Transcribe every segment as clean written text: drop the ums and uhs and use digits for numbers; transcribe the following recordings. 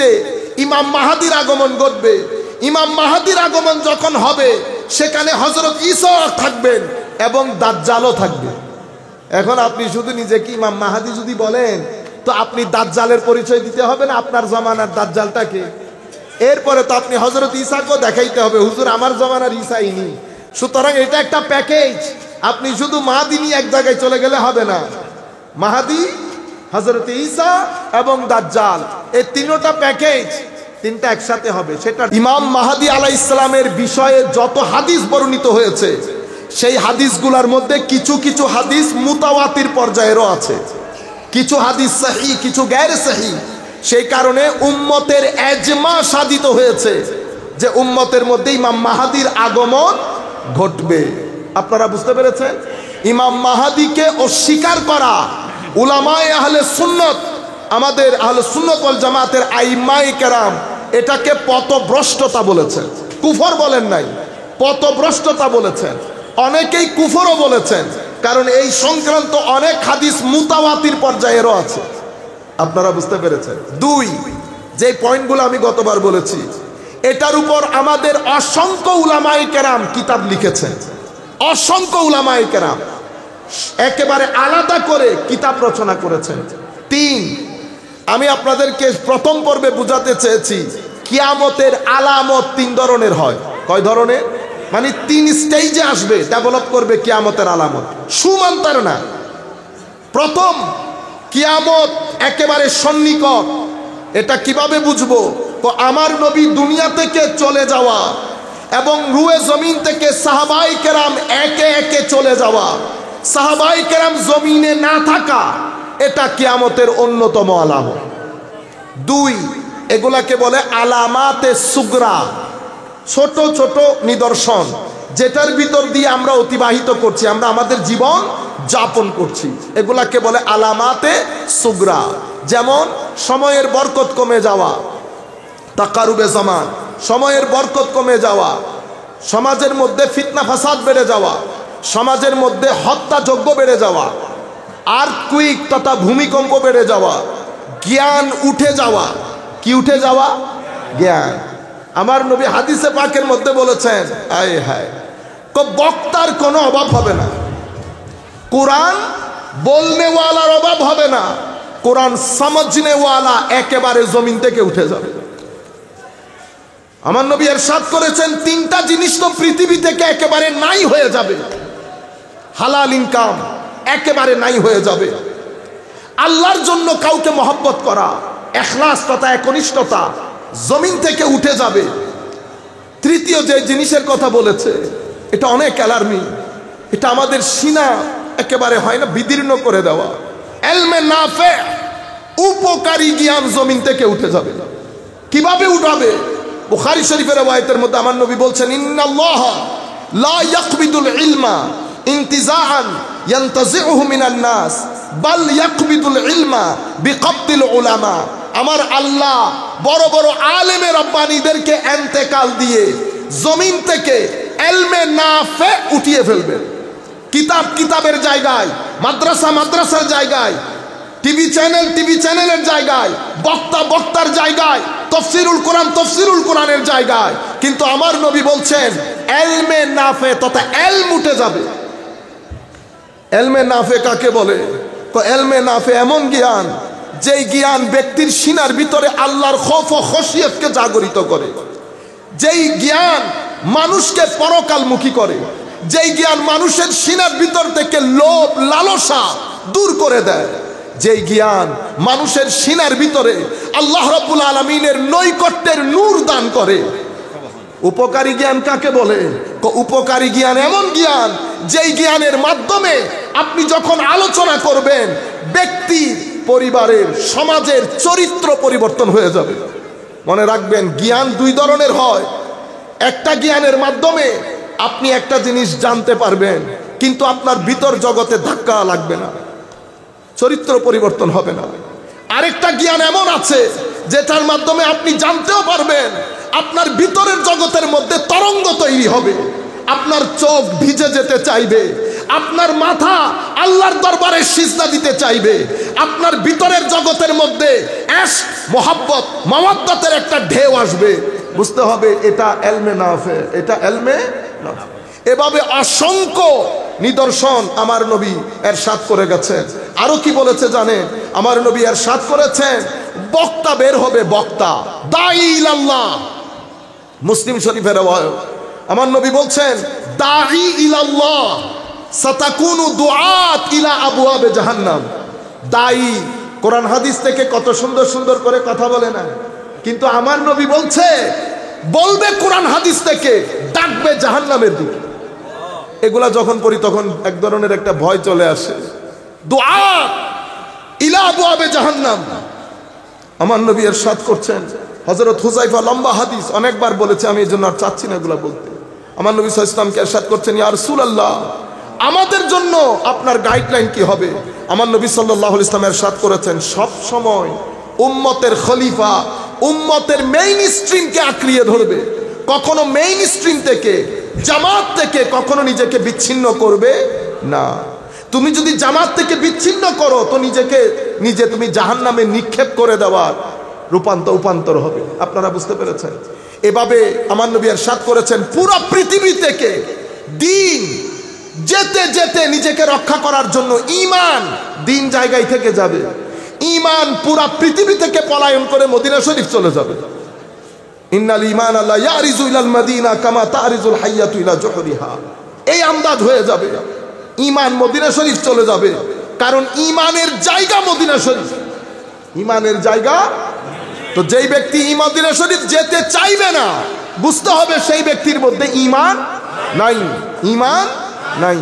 পৃথিবীতে ইমাম মাহাদির আগমন ঘটবে। ইমাম মাহাদির আগমন যখন হবে সেখানে হযরত ঈসা থাকবেন এবং দাজ্জালও থাকবে। এখন আপনি শুধু নিজেকে ইমাম মাহাদি যদি বলেন তো আপনি দাজ্জালের পরিচয় দিতে হবে না আপনার জমানার দাজ্জালটাকে। এরপরে তো আপনি হযরত ঈসাকেও দেখাইতে হবে, হুজুর আমার জমানার ঈসা ইনি। সুতরাং এটা একটা প্যাকেজ। আপনি শুধু মাহাদি নিয়ে এক জায়গায় চলে গেলে হবে না। মাহাদি, হযরত ঈসা এবং দাজ্জাল, এই তিনটা প্যাকেজ, তিনটা একসাথে হবে। সেটা ইমাম মাহাদি আলাইহিস সালামের বিষয়ে যত হাদিস বর্ণিত হয়েছে সেই হাদিসগুলোর মধ্যে কিছু কিছু হাদিস মুতাওয়াতির পর্যায়েরও আছে, কিছু হাদিস সহিহ, কিছু গায়র সহিহ। সেই কারণে উম্মতের এজমা সাধিত হয়েছে যে উম্মতের মধ্যে ইমাম মাহাদির আগমন ঘটবে। আপনারা বুঝতে পেরেছেন? ইমাম মাহাদিকে অস্বীকার করা উলামায়ে আহলে সুন্নাত, আমাদের আহলে সুন্নাত ওয়াল জামাতের আইম্মায়ে কেরাম এটাকে পথভ্রষ্টতা বলেছেন। কুফর বলেন নাই, পথভ্রষ্টতা বলেছেন। অনেকেই কুফরও বলেছেন, কারণ এই সংক্রান্ত অনেক হাদিস মুতাওয়াতির পর্যায়েরও আছে। আপনারা বুঝতে পেরেছেন? দুই, যে পয়েন্টগুলো আমি গতবার বলেছি এটার উপর আমাদের অসংখ্য উলামায়ে কেরাম কিতাব লিখেছেন, অসংখ্য উলামায়ে কেরাম একেবারে আলাদা করে কিতাব রচনা করেছেন। তিন, আমি আপনাদেরকে প্রথম পর্বে বুঝাতে চেয়েছি কিয়ামতের আলামত তিন ধরনের হয়। কয় ধরনের? মানে তিন স্টেজে আসবে, ডেভেলপ করবে কিয়ামতের আলামত, সুমান্তার না। প্রথম, কিয়ামত একেবারে সন্নিকট। এটা কিভাবে বুঝবো? তো আমার নবী দুনিয়া থেকে চলে যাওয়া এবং রুয়ে জমিন থেকে সাহাবায়ে কেরাম একে একে চলে যাওয়া, সাহাবায়ে কেরাম জমিনে না থাকা, এটা কিয়ামতের অন্যতম আলামত। দুই, এগুলাকে বলে আলামাতে সুগরা, ছোট ছোট নিদর্শন যেটার ভিতর দিয়ে আমরা অতিবাহিত করছি, আমরা আমাদের জীবন যাপন করছি, এগুলাকে বলে আলামাতে সুগরা। যেমন সময়ের বরকত কমে যাওয়া, তাকারুবে জামান, সময়ের বরকত কমে যাওয়া, সমাজের মধ্যে ফিতনা ফাসাদ বেড়ে যাওয়া, সমাজের মধ্যে হত্যাযজ্ঞ বেড়ে যাওয়া, আর্থকুইক তথা ভূমিকম্প বেড়ে যাওয়া, জ্ঞান উঠে যাওয়া। কি উঠে যাওয়া? জ্ঞান। আমার নবী হাদিসে পাকের মধ্যে বলেছেন, আয় হায়, বক্তার কোনো অভাব হবে না, কোরআন বলনেওয়ালার অভাব হবে না, কোরআন সমঝনেওয়ালা একেবারে জমিন থেকে উঠে যাবে। আমার নবী ইরশাদ করেছেন তিনটা জিনিস তো পৃথিবী থেকে একেবারে নাই হয়ে যাবে। হালাল ইনকাম একেবারে নাই হয়ে যাবে, আল্লাহর জন্য কাউকে মহব্বত করা, ইখলাস তথা একনিষ্ঠতা জমিন থেকে উঠে যাবে। তৃতীয় যে জিনিসের কথা বলেছে এটা অনেক অ্যালার্মিং, এটা আমাদের সিনা একেবারে হয় না বিদীর্ণ করে দেওয়া। ইলমে নাফে, উপকারী জ্ঞান জমিন থেকে উঠে যাবে। কিভাবে উঠাবে? বুখারী শরীফের রওয়ায়াতের মধ্যে আমার নবী বলছেন, ইন্নাল্লাহা লা ইয়াকবিদুল ইলমা ইনতিজাআন ইয়ানতাজিউহু মিনান নাস বাল ইয়াকবিদুল ইলমা বিকবদিল উলামা। আমার আল্লাহ বড় বড় আলেমে রব্বানীদেরকে ইন্তেকাল দিয়ে জমিন থেকে ইলমে নাফে উঠিয়ে ফেলবেন। কিতাব কিতাবের জায়গায়, মাদ্রাসা মাদ্রাসার জায়গায়, টিভি চ্যানেলের জায়গায়, বক্তা বক্তার জায়গায়, তাফসীরুল কোরআন তাফসীরুল কোরআনের জায়গায়। কিন্তু আমার নবী বলছেন ইলমে নাফে তথা ইলম উঠে যাবে। ইলমে নাফে কাকে বলে? ইলমে নাফে এমন জ্ঞান যেই জ্ঞান ব্যক্তির সিনার ভিতরে আল্লাহর খৌফ ও খশিয়তকে জাগরিত করে, যেই জ্ঞান মানুষকে পরকালমুখী করে, যেই জ্ঞান মানুষের সিনার ভিতর থেকে লোভ লালসা দূর করে দেয়, যেই জ্ঞান মানুষের সিনার ভিতরে আল্লাহ রাব্বুল আলামিনের নৈকট্যের নূর দান করে। উপকারী জ্ঞান কাকে বলে? উপকারী জ্ঞান এমন জ্ঞান যেই জ্ঞানের মাধ্যমে আপনি যখন আলোচনা করবেন ব্যক্তির, পরিবারের, সমাজের চরিত্র পরিবর্তন হয়ে যাবে। মনে রাখবেন জ্ঞান দুই ধরনের হয়। একটা জ্ঞানের মাধ্যমে আপনি একটা জিনিস জানতে পারবেন কিন্তু আপনার ভিতর জগতে ধাক্কা লাগবে না, চরিত্র পরিবর্তন হবে না। আরেকটা জ্ঞান এমন আছে যেটার মাধ্যমে আপনি জানতেও পারবেন, আপনার ভিতরের জগতের মধ্যে তরঙ্গ তৈরি হবে, আপনার চোখ ভিজে যেতে চাইবে, আপনার মাথা আল্লাহর দরবারে সিজদা দিতে চাইবে, আপনার ভিতরের জগতের মধ্যে ইশক, মোহাব্বত, মাওয়াদ্দাতের একটা ঢেউ আসবে। বুঝতে হবে এটা ইলমে নাফে, এটা ইলমে নাফে। এভাবে অসংখ্য নিদর্শন আমার নবী এরশাদ করে গেছেন। আরো কি বলেছে জানেন? আমার নবী এরশাদ করেছেন বক্তা বের হবে, বক্তা, দাঈ ইলাল্লাহ। মুসলিম শরীফের রওয়ায়াত আমার নবী বলছেন দাঈ ইলাল্লাহ সাতাকুনু দুআত ইলা আবওয়াবে জাহান্নাম। দাঈ কোরআন হাদিস থেকে কত সুন্দর সুন্দর করে কথা বলে না, কিন্তু আমার নবী বলবে কোরআন হাদিস থেকে, ডাকবে জাহান্নামের দিকে। এগুলা যখন পড়ি তখন এক ধরনের একটা ভয় চলে আসে। দুআত ইলা আবওয়াবে জাহান্নাম। আমার নবী ইরশাদ করছেন, হযরত হুযায়ফা লম্বা হাদিস অনেকবার বলেছে, আমি এজন্য আর চাচ্ছি না এগুলা বলতে। আমার নবী সাল্লাল্লাহু আলাইহি ওয়াসাল্লামকে ইরশাদ করছেন, ইয়া রাসূলুল্লাহ আমাদের জন্য আপনার গাইডলাইন কি হবে? আমার নবী সাল্লাল্লাহু আলাইহি ওয়াসাল্লাম ইরশাদ করেছেন, সব সময় উম্মতের খলিফা উম্মতের মেইন স্ট্রিমকে আঁকড়িয়ে ধরবে। কখনো মেইন স্ট্রিম থেকে, জামাত থেকে কখনো নিজেকে বিচ্ছিন্ন করবে না। তুমি যদি জামাত থেকে বিচ্ছিন্ন করো তো নিজে তুমি জাহান্নামে নিক্ষেপ করে দেওয়ার রূপান্তর হবে। আপনারা বুঝতে পেরেছেন? এভাবে আমার নবী ইরশাদ করেছেন পুরো পৃথিবী থেকে দিন যেতে যেতে নিজেকে রক্ষা করার জন্য ঈমান দিন জায়গায় থেকে যাবে। ঈমান পুরো পৃথিবী থেকে পলায়ন করে মদিনা শরীফ চলে যাবে। ইন্নাল ঈমান লা ইয়ারিজু ইলাল মাদিনা কামা তারিজুল হাইয়াতু ইলা জুহরিহা। এই আন্দাজ হয়ে যাবে, ঈমান মদিনা শরীফ চলে যাবে। কারণ ঈমানের জায়গা মদিনা শরীফ, ঈমানের জায়গা। তো যেই ব্যক্তি মদিনা শরীফ যেতে চাইবে না, বুঝতে হবে সেই ব্যক্তির মধ্যে ঈমান নাই, ঈমান নাই।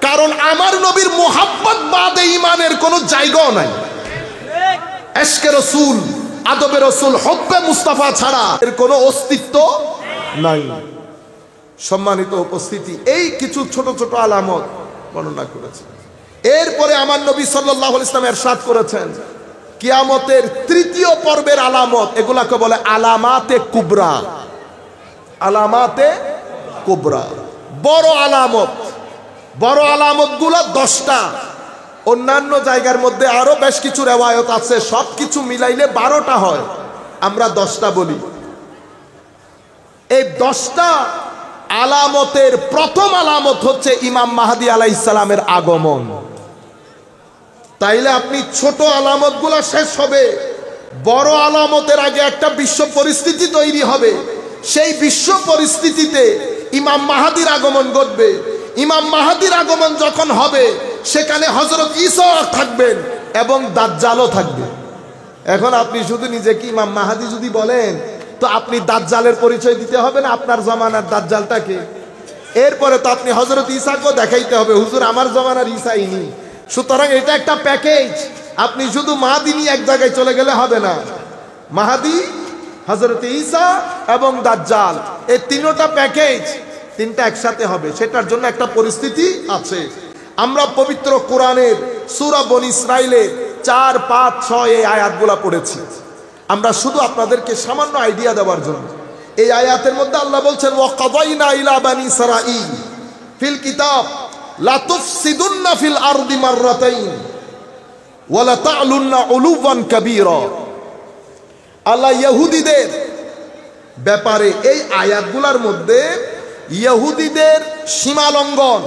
কারণ আমার নবীর মুহাব্বত বাদে ঈমানের কোনো জায়গাও নাই। ইশকে রাসূল, আদবে রাসূল, হুব্বে মুস্তাফা ছাড়া এর কোনো অস্তিত্ব নাই। সম্মানিত উপস্থিতি, এই কিছু ছোট ছোট আলামত বর্ণনা করেছেন। এরপরে আমার নবী সাল্লাল্লাহু আলাইহি ওয়াসাল্লাম ইরশাদ করেছেন কিয়ামতের তৃতীয় পর্বের আলামত, এগুলাকে বলে আলামাতে কুবরা। আলামাতে কুবরা, বড় আলামত। বড় আলামতগুলো 10টা। অন্যান্য জায়গার মধ্যে আরো বেশ কিছু রিওয়ায়াত আছে, সবকিছু মিলাইলে 12টা হয়, আমরা 10টা বলি। এই 10টা আলামতের প্রথম আলামত হচ্ছে ইমাম মাহদী আলাইহিস সালামের আগমন। তাইলে আপনি ছোট আলামতগুলো শেষ হবে, বড় আলামতের আগে একটা বিশ্ব পরিস্থিতি তৈরি হবে। সেই বিশ্ব পরিস্থিতিতে ইমাম মাহদীর আগমন ঘটবে। ইমাম মাহদীর আগমন যখন হবে সেখানে হযরত ঈসা থাকবেন এবং দাজ্জালও থাকবে। এখন আপনি শুধু নিজেকে ইমাম মাহদী যদি বলেন তো আপনি দাজ্জালের পরিচয় দিতে হবে না, আপনার জমানার দাজ্জালটাকে। এরপরে তো আপনি হযরত ঈসাকেও দেখাইতে হবে, হুজুর আমার জমানার ঈসা ইনি। সুতরাং এটা একটা প্যাকেজ। আপনি শুধু মাহদী নিয়ে এক জায়গায় চলে গেলে হবে না। মাহদী, হযরত ঈসা এবং দাজ্জাল, এই তিনটা প্যাকেজ, তিনটা একসাথে হবে। সেটার জন্য একটা পরিস্থিতি আছে। আমরা পবিত্র কোরআনের সূরা বনী ইসরাইলের 4, 5, 6 এই আয়াতগুলো পড়েছি। আমরা শুধু আপনাদেরকে সামান্য আইডিয়া দেওয়ার জন্য। এই আয়াতের মধ্যে আল্লাহ বলছেন ওয়া কাযাইনা ইলা বানি ইসরাঈল ফিল কিতাব লা তুফসিদুন্না ফিল আরদি মাররাতাইন ওয়া লা তা'লুন্না উলুওয়ান কাবীরা। আল্লাহ ইহুদিদের ব্যাপারে এই আয়াতগুলোর মধ্যে ইহুদিদের সীমালঙ্ঘন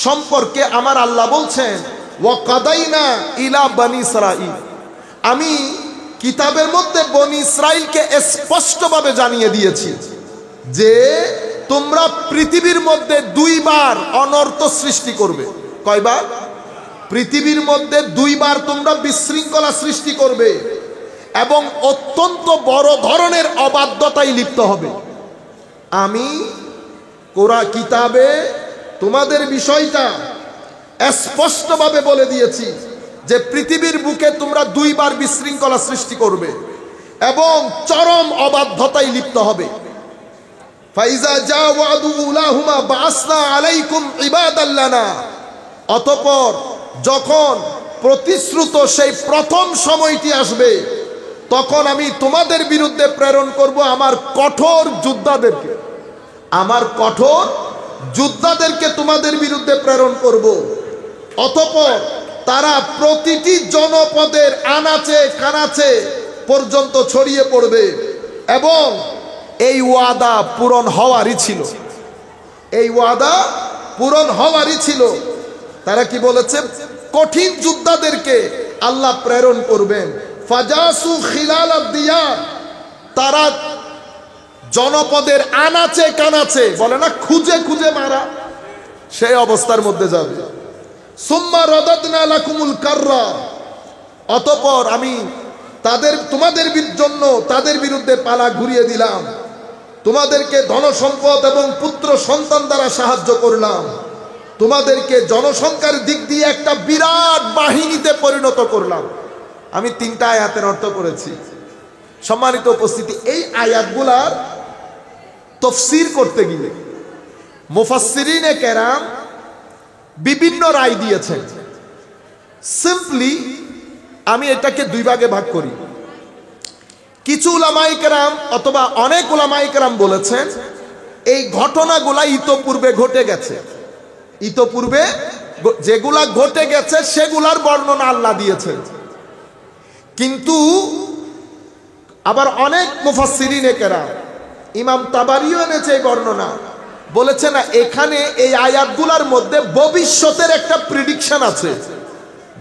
সম্পর্কে আমার আল্লাহ বলছেন ওয়া কাদাইনা ইলা বানি ইসরাঈল, আমি কিতাবের মধ্যে বনি ইসরাইলকে স্পষ্টভাবে জানিয়ে দিয়েছি যে তোমরা পৃথিবীর মধ্যে 2 বার অনর্থ সৃষ্টি করবে। কয়বার? পৃথিবীর মধ্যে 2 বার তোমরা বিশৃঙ্খলা সৃষ্টি করবে এবং অত্যন্ত বড় ধরনের অবাধ্যতায় লিপ্ত হবে। আমি কোরআন কিতাবে তোমাদের বিষয়টা স্পষ্টভাবে বলে দিয়েছি যে পৃথিবীর বুকে তোমরা 2 বার বিশৃঙ্খলা সৃষ্টি করবে এবং চরম অবাধ্যতায় লিপ্ত হবে। ফাইজা জা ওয়াদু উলাহুমা বাসনা আলাইকুম ইবাদাল লানা, অতঃপর যখন প্রতিশ্রুত সেই প্রথম সময়টি আসবে তখন আমি তোমাদের বিরুদ্ধে প্রেরণ করব আমার কঠোর যোদ্ধাদেরকে। আমার কঠোর যোদ্ধাদেরকে তোমাদের বিরুদ্ধে প্রেরণ করব। অতঃপর তারা প্রতিটি জনপদের আনাচে কানাচে পর্যন্ত ছড়িয়ে পড়বে এবং এই ওয়াদা পূরণ হওয়ারই ছিল, এই ওয়াদা পূরণ হওয়ারই ছিল। তারা কি বলেছে? কঠিন যোদ্ধাদেরকে আল্লাহ প্রেরণ করবেন। ফাজাসু খিলালাদ দিয়ার, তারা জনপদের আনাচে কানাচে, বলে না খুঁজে খুঁজে মারা, সেই অবস্থার মধ্যে যাবে। সুম্মা রাদাদনা লাকুমুল কাররা, অতঃপর আমি তোমাদের জন্য তাদের বিরুদ্ধে পালা ঘুরিয়ে দিলাম, তোমাদেরকে ধন সম্পদ এবং পুত্র সন্তান দ্বারা সাহায্য করলাম, তোমাদেরকে জনসংখ্যার দিক দিয়ে একটা বিরাট বাহিনীতে পরিণত করলাম। আমি 3টা আয়াতের অর্থ করেছি। সম্মানিত উপস্থিতি, এই আয়াতগুলার তাফসীর করতে গিয়ে মুফাসসিরিনে কেরাম বিভিন্ন রায় দিয়েছেন। সিম্পলি আমি এটাকে 2 ভাগে ভাগ করি। কিছু উলামায়ে কেরাম অথবা অনেক উলামায়ে কেরাম বলেছেন এই ঘটনাগুলা ইতোপূর্বে ঘটে গেছে, ইতোপূর্বে যেগুলা ঘটে গেছে সেগুলার বর্ণনা আল্লাহ দিয়েছেন। কিন্তু আবার অনেক মুফাসসিরিনে কেরাম, ইমাম তাবারিও এনেছে এই বর্ণনা, বলেছে না এখানে এই আয়াতগুলার মধ্যে ভবিষ্যতের একটা প্রেডিকশন আছে,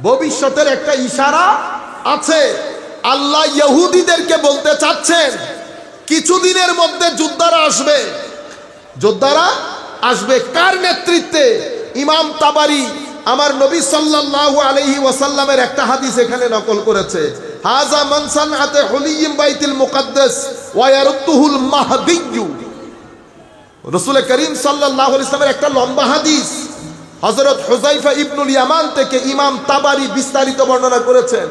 ভবিষ্যতের একটা ইশারা আছে। আল্লাহ ইহুদিদেরকে বলতে চাচ্ছেন কিছুদিনের মধ্যে যোদ্ধারা আসবে, যোদ্ধারা আসবে। কার নেতৃত্বে? ইমাম তাবারি আমার নবী সাল্লাল্লাহু আলাইহি ওয়াসাল্লামের একটা হাদিস এখানে নকল করেছে। হাযা মান সানআতে হুলিয়্যিম বাইতুল মুকাদ্দাস ওয়া ইয়ারুদ্দুহুল মাহদিয়্যু। রাসূল করিম সাল্লাল্লাহু আলাইহি ওয়াসাল্লামের একটা লম্বা হাদিস হযরত হুযায়ফা ইবনুল ইয়ামান থেকে ইমাম তাবারি বিস্তারিত বর্ণনা করেছেন।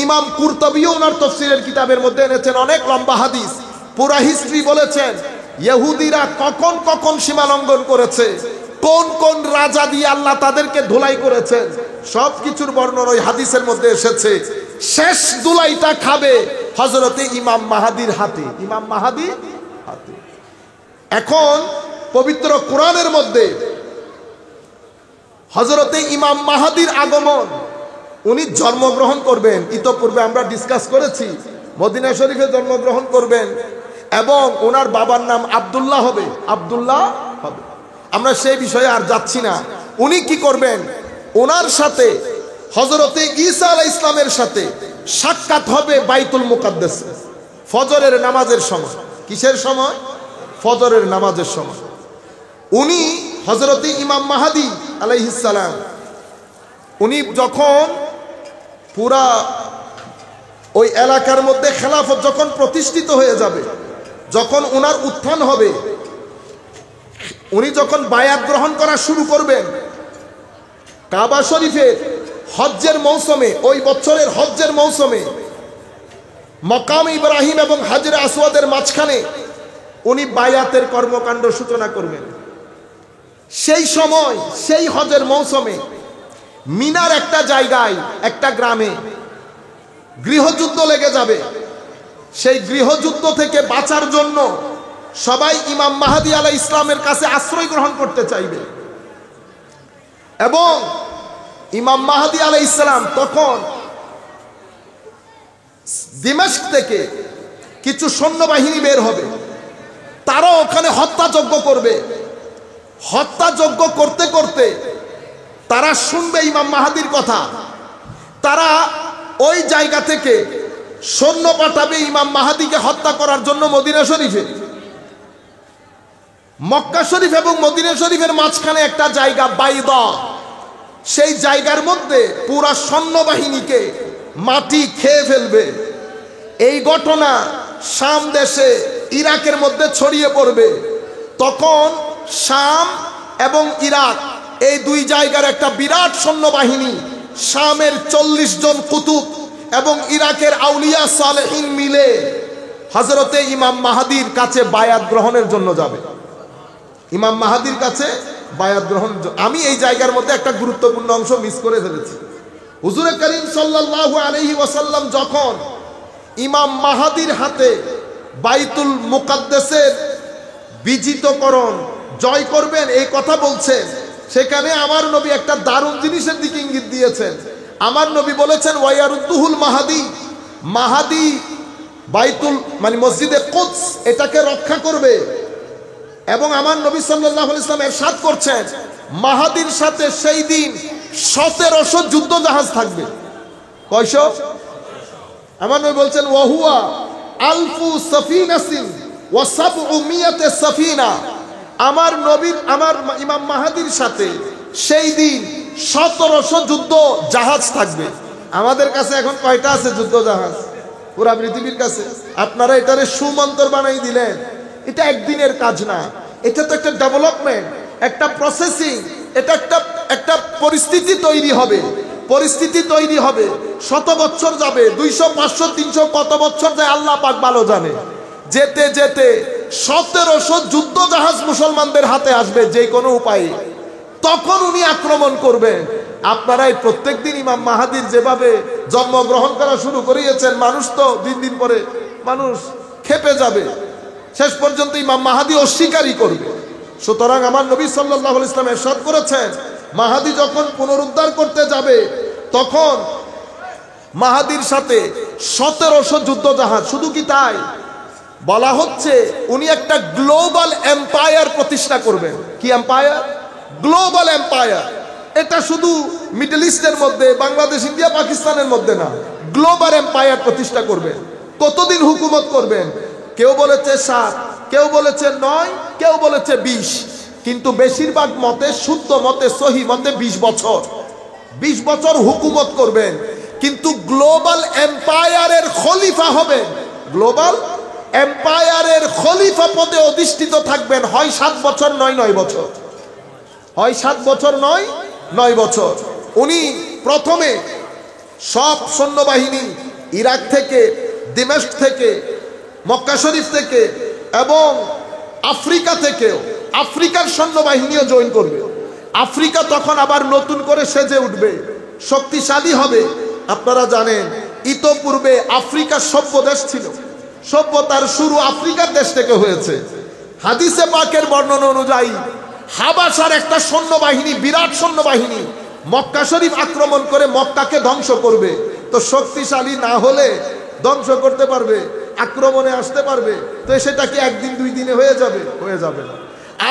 ইমাম কুরতুবীও ওনার তাফসীরের কিতাবের মধ্যে এনেছেন অনেক লম্বা হাদিস, পুরা হিস্ট্রি বলেছেন ইহুদিরা কখন কখন সীমা লঙ্ঘন করেছে, কোন কোন রাজা দিয়ে আল্লাহ তাদেরকে ধুলাই করেছেন, সব কিছুর বর্ণনা ওই হাদিসের মধ্যে এসেছে। শেষ ধুলাইটা খাবে হযরতে ইমাম মাহদীর হাতে, ইমাম মাহদীর হাতে। এখন পবিত্র কোরআনের মধ্যে হযরতে ইমাম মাহদীর আগমন, উনি জন্মগ্রহণ করবেন, ইতোপূর্বে আমরা ডিসকাস করেছি, মদিনা শরীফে জন্মগ্রহণ করবেন এবং ওনার বাবার নাম আব্দুল্লাহ হবে, আব্দুল্লাহ হবে। আমরা সেই বিষয়ে আর যাচ্ছি না। উনি কি করবেন? ওনার সাথে হযরতে ঈসা আলাইহিস সালামের সাথে সাক্ষাৎ হবে বাইতুল মুকাদ্দাস ফজরের নামাজের সময়। কিসের সময়? ফজরের নামাজের সময়। উনি হযরতে ইমাম মাহদী আলাইহিস সালাম, উনি যখন পুরা ওই এলাকার মধ্যে খেলাফত যখন প্রতিষ্ঠিত হয়ে যাবে, যখন ওনার উত্থান হবে, উনি যখন বায়াত গ্রহণ করা শুরু করবেন, কাবা শরীফের হজ্জের মৌসুমে, ওই বছরের হজ্জের মৌসুমে মকাম ইব্রাহিম এবং হাজরে আসওয়াদের মাঝখানে উনি বায়াতের কর্মকাণ্ড সূচনা করবেন। সেই সময় সেই হজের মৌসুমে মিনার একটা জায়গায়, একটা গ্রামে গৃহযুদ্ধ লেগে যাবে। সেই গৃহযুদ্ধ থেকে বাঁচার জন্য সবাই ইমাম মাহদী আলাইহিস সালামের কাছে আশ্রয় গ্রহণ করতে চাইবে এবং ইমাম মাহদী আলাইহিস সালাম তখন দিমাশক থেকে কিছু সৈন্যবাহিনী বের হবে, তারা ওখানে হত্যাযজ্ঞ করবে। হত্যাযজ্ঞ করতে করতে তারা শুনবে ইমাম মাহদীর কথা, তারা ওই জায়গা থেকে সৈন্য পাঠাবে ইমাম মাহদীকে হত্যা করার জন্য মদিনা শরীফে। মক্কা শরীফ এবং মদিনা শরীফের মাঝখানে একটা জায়গা বাইদা, সেই জায়গার মধ্যে পুরা সৈন্যবাহিনীকে মাটি খেয়ে ফেলবে। এই ঘটনা শাম দেশে, ইরাকের মধ্যে ছড়িয়ে পড়বে। তখন শাম এবং ইরাক এই দুই জায়গার একটা বিরাট সৈন্যবাহিনী, শামের 40 জন কুতুব এবং ইরাকের আউলিয়া সালেহিন মিলে হযরতে ইমাম মাহদীর কাছে বায়াত গ্রহণের জন্য যাবে। ইমাম মাহদীর কাছে বায়াত গ্রহণ। আমি এই জায়গার মধ্যে একটা গুরুত্বপূর্ণ অংশ মিস করে ফেলেছি। হুজুরে করিম সাল্লাল্লাহু আলাইহি ওয়াসাল্লাম যখন ইমাম মাহদীর হাতে বাইতুল মুকাদ্দাসের বিজিতকরণ, জয় করবেন এই কথা বলছেন, সেখানে আমার নবী একটা দারুণ জিনিসের দিকে ইঙ্গিত দিয়েছেন। আমার নবী বলেছেন ওয়ায়ারুদ্দুহুল মাহাদি, মাহাদি বাইতুল মানে মসজিদে কুদস এটাকে রক্ষা করবে। এবং আমার নবী সাল্লাল্লাহু আলাইহি ওয়াসাল্লাম ইরশাদ করছেন মাহাদির সাথে সেই দিন 1700 যুদ্ধ জাহাজ থাকবে। কয়শো? আমার নবী বলছেন ওয়াহুয়া আলফু সাফিনাতিন ওয়া সাবউমিয়াতে সাফিনা। আমার নবীর আমার ইমাম মাহাদির সাথে সেই দিন 1700 যুদ্ধ জাহাজ থাকবে। আমাদের কাছে এখন কয়টা আছে যুদ্ধ জাহাজ? পুরা পৃথিবীর কাছে। আপনারা এটারে সুমন্তর বানাই দিলেন। এটা একদিনের কাজ না, এটা তো একটা ডেভেলপমেন্ট, একটা প্রসেসিং, এটা একটা পরিস্থিতি তৈরি হবে, পরিস্থিতি তৈরি হবে। 100 বছর যাবে, 200 500 300 কত বছর যায় আল্লাহ পাক ভালো জানে। যেতে যেতে 1700 যুদ্ধ জাহাজ মুসলমানদের হাতে আসবে যে কোনো উপায়ে, তখন উনি আক্রমণ করবেন। আপনারা এই প্রত্যেক দিন ইমাম মাহাদির যেভাবে জন্মগ্রহণ করা শুরু করিয়েছেন, মানুষ তো দিন দিন পরে মানুষ খেপে যাবে, শেষ পর্যন্ত ইমাম মাহাদি অস্বীকারই করবে। সুতরাং আমার নবী সাল্লাল্লাহু আলাইহি ওয়াসাল্লাম ইরশাদ করেছেন মাহাদি যখন পুনরুদ্ধার করতে যাবে তখন মাহাদির সাথে 1700 যুদ্ধ জাহাজ। শুধু কি তাই, বলা হচ্ছে উনি একটা গ্লোবাল এম্পায়ার প্রতিষ্ঠা করবেন। কি এম্পায়ার? Global empire. এটা শুধু মিডল ইস্টের মধ্যে, বাংলাদেশ ইন্ডিয়া পাকিস্তানের মধ্যে না, গ্লোবাল এম্পায়ার প্রতিষ্ঠা করবেন। কতদিন হুকুমত করবেন? কেউ বলেছে 7, কেউ বলেছে 9, কেউ বলেছে 20, কিন্তু বেশিরভাগ মতে, শুদ্ধ মতে, সহি মতে 20 বছর। 20 বছর হুকুমত করবেন, কিন্তু গ্লোবাল এম্পায়ারের খলিফা হবেন। গ্লোবাল এম্পায়ারের খলিফা পদে অধিষ্ঠিত থাকবেন। হয় 7 বছর নয় 9 বছর, হয় 7 বছর নয় 9 বছর। উনি প্রথমে সব সৈন্যবাহিনী ইরাক থেকে, দিমেশক থেকে, মক্কা শরীফ থেকে এবং আফ্রিকা থেকেও, আফ্রিকার সৈন্যবাহিনীও জয়েন করবে। আফ্রিকা তখন আবার নতুন করে সেজে উঠবে, শক্তিশালী হবে। আপনারা জানেন ইতোপূর্বে আফ্রিকা সভ্য দেশ ছিল, সভ্যতার শুরু আফ্রিকার দেশ থেকে হয়েছে। হাদিসে পাকের বর্ণনা অনুযায়ী হাবাসার একটা সৈন্যবাহিনী, বিরাট সৈন্যবাহিনী মক্কা শরীফ আক্রমণ করে মক্কাকে ধ্বংস করবে। তো শক্তিশালী না হলে ধ্বংস করতে পারবে, আক্রমণে আসতে পারবে, তো সেটা কি একদিন 2 দিনে হয়ে যাবে? হয়ে যাবে না।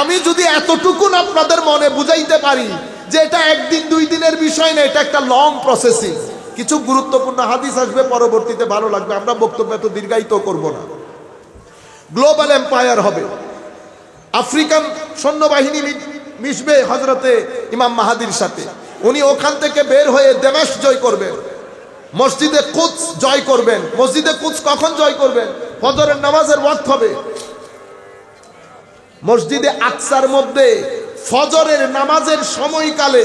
আমি যদি এতটুকুন আপনাদের মনে বুঝাইতে পারি যে এটা একদিন 2 দিনের বিষয় না, এটা একটা লং প্রসেসিং। কিছু গুরুত্বপূর্ণ হাদিস আসবে পরবর্তীতে, ভালো লাগবে, আমরা বক্তব্য এত দীর্ঘায়িত করব না। গ্লোবাল এম্পায়ার হবে। আফ্রিকান সৈন্যবাহিনী মিশবে হযরতে ইমাম মাহাদির সাথে। উনি ওখান থেকে বের হয়ে দামেস্ক জয় করবেন, মসজিদে কুদস জয় করবেন। মসজিদে কুদস কখন জয় করবেন? ফজরের নামাজের ওয়াক্ত হবে। মসজিদে আকসার মধ্যে ফজরের নামাজের সময়কালে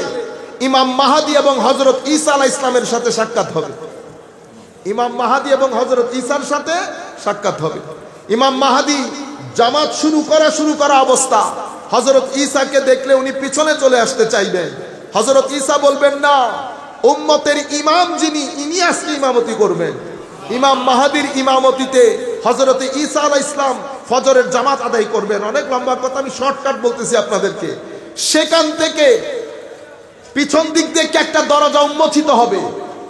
ইমাম মাহাদি এবং হযরত ঈসা আলাইহিস সালামের সাথে সাক্ষাৎ হবে। ইমাম মাহাদি এবং হযরত ঈসার সাথে সাক্ষাৎ হবে। ইমাম মাহাদি জামাত শুরু করা অবস্থা, হযরত ঈসাকে দেখলে উনি পিছনে চলে আসতে চাইবেন। হযরত ঈসা বলবেন না, উম্মতের ইমাম যিনি, ইনি আজকে ইমামতি করবেন। ইমাম মাহাদির ইমামতিতে হযরত ঈসা আলাইহিস সালাম ফজরের জামাত আদায় করবেন। অনেক লম্বা কথা, আমি শর্টকাট বলতেছি আপনাদেরকে। সেখান থেকে পিছন দিক থেকে একটা দরজা উন্মোচিত হবে।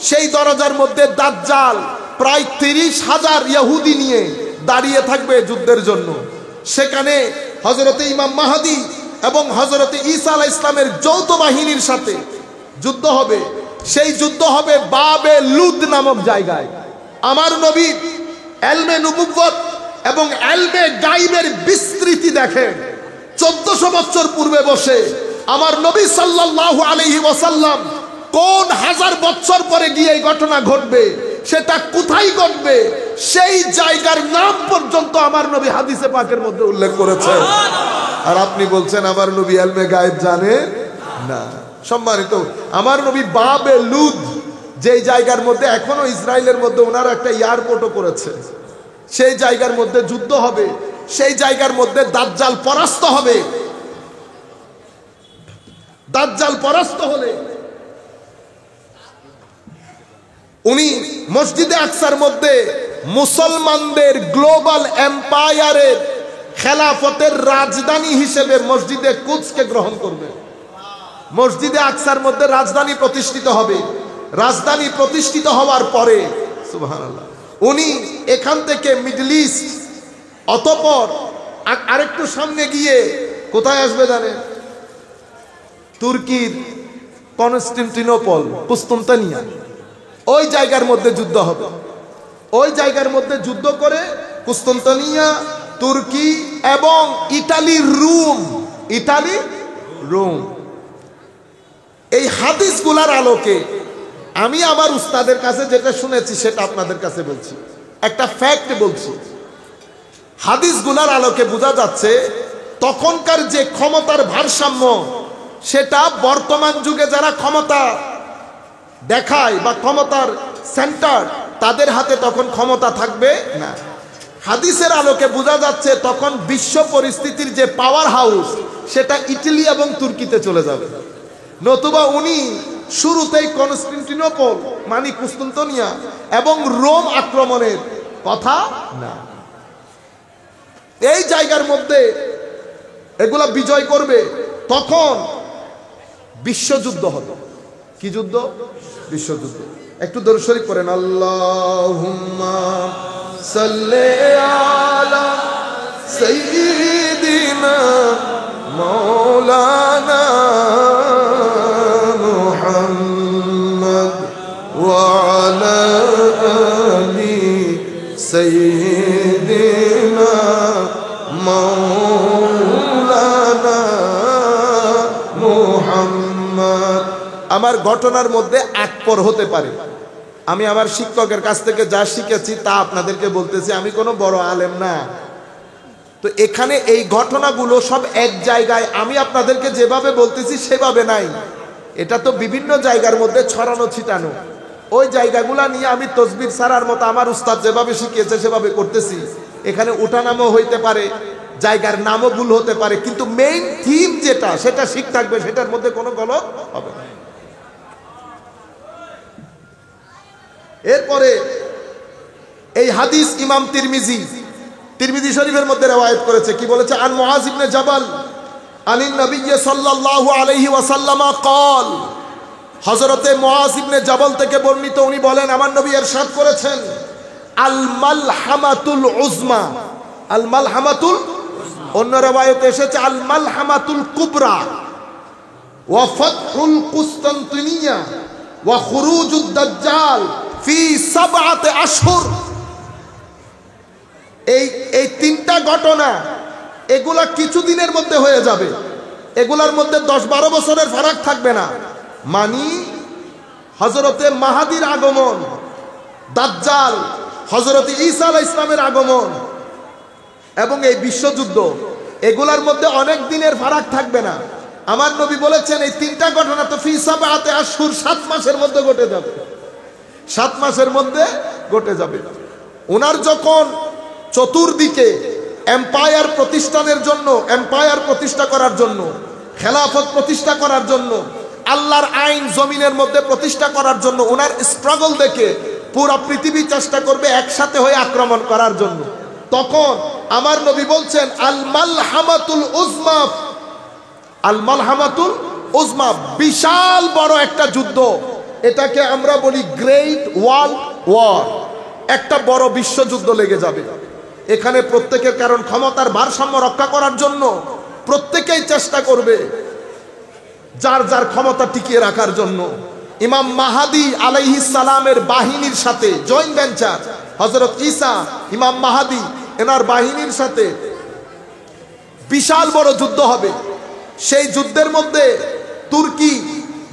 সেই দরজার মধ্যে দাজ্জাল প্রায় 30,000 ইহুদি নিয়ে দাঁড়িয়ে থাকবে যুদ্ধের জন্য। সেখানে হযরতে ইমাম মাহাদি এবং হযরতে ঈসা আলাইহিস সালামের যৌথ বাহিনীর সাথে যুদ্ধ হবে। সেই যুদ্ধ হবে বাবে লুদ নামক জায়গায়। আমার নবী ইলমে নবুওয়াত এবং ইলমে গায়বের বিস্তৃতি দেখেন। 1400 বছর পূর্বে বসে আমার নবী সাল্লাল্লাহু আলাইহি ওয়াসাল্লাম কোন 1000 বছর পরে গিয়ে এই ঘটনা ঘটবে, সেটা কোথায় ঘটবে, সেই জায়গার নাম পর্যন্ত আমার নবী হাদিসে পাকের মধ্যে উল্লেখ করেছেন। আর আপনি বলছেন আমার নবী ইলমে গায়ব জানে না। সম্মানিত, আমার নবী বাবে লুদ, যেই জায়গার মধ্যে এখনো ইসরায়েলের মধ্যে ওনারা একটা এয়ারপোর্টও করেছে, সেই জায়গার মধ্যে যুদ্ধ হবে। সেই জায়গার মধ্যে দাজ্জাল পরাস্ত হবে। দাজ্জাল পরাস্ত হলে উনি মসজিদে আকসার মধ্যে মুসলমানদের গ্লোবাল এম্পায়ারের খেলাফতের রাজধানী হিসেবে মসজিদে কুদসকে গ্রহণ করবে। মসজিদে আকসার মধ্যে রাজধানী প্রতিষ্ঠিত হবে। রাজধানী প্রতিষ্ঠিত হওয়ার পরে সুবহানাল্লাহ উনি এখান থেকে মিডল ইস্ট, অতঃপর আরেকটু সামনে গিয়ে কোথায় আসবে জানেন? তুর্কির কনস্টান্টিনোপল, কুস্তুনতানিয়া, ওই জায়গার মধ্যে যুদ্ধ হবে। ওই জায়গার মধ্যে যুদ্ধ করে কুস্তুনতানিয়া, তুর্কি এবং ইটালি রোম এই হাদিসগুলার আলোকে আমি আমার উস্তাদের কাছে যেটা শুনেছি সেটা আপনাদের কাছে বলছি, একটা ফ্যাক্ট বলছি। হাদিসগুলার আলোকে বোঝা যাচ্ছে তখনকার যে ক্ষমতার ভারসাম্য, সেটা বর্তমান যুগে যারা ক্ষমতা দেখায় বা ক্ষমতার সেন্টার, তাদের হাতে তখন ক্ষমতা থাকবে না। হাদিসের আলোকে বোঝা যাচ্ছে তখন বিশ্ব পরিস্থিতির যে পাওয়ার হাউস, সেটা ইটালি এবং তুর্কিতে চলে যাবে। নতুবা উনি শুরুতেই কনস্টান্টিনোপল মানে কুস্তুনতানিয়া এবং রোম আক্রমণের কথা না। এই জায়গার মধ্যে এগুলা বিজয় করবে, তখন বিশ্বযুদ্ধ হবে। কি যুদ্ধ? বিশ্বযুদ্ধ। একটু দরুদ শরীফ পড়েন, আল্লাহুম্মা সাল্লি আলা সাইয়্যিদিনা মাওলানা মুহাম্মদ ওয়া আলা আলি সাইয়্যিদিনা মাওলানা মুহাম্মদ। আমার ঘটনার মধ্যে আকপর হতে পারে। আমি আমার শিক্ষকের কাছ থেকে যা শিখেছি তা আপনাদেরকে বলতেছি, আমি কোনো বড় আলেম না। তো এখানে এই ঘটনাগুলো সব এক জায়গায় আমি আপনাদেরকে যেভাবে বলতেছি সেভাবে নাই। এটা তো বিভিন্ন জায়গার মধ্যে ছড়ানো ছিটানো। ওই জায়গাগুলা নিয়ে আমি তসবির সারার মতো আমার উস্তাদ যেভাবে শিখিয়েছে সেভাবে করতেছি। এখানে উঠানামও হইতে পারে, জায়গার নামও ভুল হতে পারে, কিন্তু মেইন থিম যেটা সেটা ঠিক থাকবে, সেটার মধ্যে কোনো গলত হবে না। এরপরে এই হাদিস ইমাম তিরমিজি শরীফের মধ্যে রওয়ায়াত করেছে। কি বলেছে? আন মুআজ ইবনে জাবাল আনিন নবী সাল্লাল্লাহু আলাইহি ওয়াসাল্লাম قال, হযরতে মুআজ ইবনে জাবাল থেকে বর্ণিত, উনি বলেন আমার নবী ইরশাদ করেছেন, আল মালহামাতুল উজমা, আল মালহামাতুল, অন্য রওয়ায়াতে এসেছে আল মালহামাতুল কুবরা ওয়া ফাতহুল কুস্তান্তিনিয়া ওয়া খুরুজুদ দাজ্জাল ফি 7 আশহুর। এই তিনটা ঘটনা, এগুলা কিছুদিনের মধ্যে হয়ে যাবে। এগুলার মধ্যে 10-12 বছরের ফারাক থাকবে না। মানি হযরতে মাহাদির আগমন, দাজ্জাল, হযরতে ঈসা আলাইহিস সালামের আগমন এবং এই বিশ্বযুদ্ধ, এগুলার মধ্যে অনেক দিনের ফারাক থাকবে না। আমার নবী বলেছেন এই তিনটা ঘটনা তো ফি 7 আশহুর, 7 মাসের মধ্যে ঘটে যাবে। 7 মাসের মধ্যে ঘটে যাবে। ওনার যখন চতুর্দিকে এম্পায়ার প্রতিষ্ঠানের জন্য, এম্পায়ার প্রতিষ্ঠা করার জন্য, খেলাফত প্রতিষ্ঠা করার জন্য, আল্লাহর আইন জমিনের মধ্যে প্রতিষ্ঠা করার জন্য ওনার স্ট্রাগল দেখে পুরো পৃথিবী চেষ্টা করবে একসাথে হয়ে আক্রমণ করার জন্য। তখন আমার নবী বলছেন আল মালহামাতুল উজমা, আল মালহামাতুল উজমা, বিশাল বড় একটা যুদ্ধ। এটাকে আমরা বলি গ্রেট ওয়ার্ল্ড ওয়ার। একটা বড় বিশ্বযুদ্ধ লেগে যাবে এখানে। প্রত্যেকের, কারণ ক্ষমতার ভারসাম্য রক্ষা করার জন্য প্রত্যেকেই চেষ্টা করবে যার যার ক্ষমতা টিকিয়ে রাখার জন্য। ইমাম মাহাদি আলাইহিস সালামের বাহিনীর সাথে জয়েন্ট ভেঞ্চার, হযরত ঈসা, ইমাম মাহাদি এনার বাহিনীর সাথে বিশাল বড় যুদ্ধ হবে। সেই যুদ্ধের মধ্যে তুর্কি,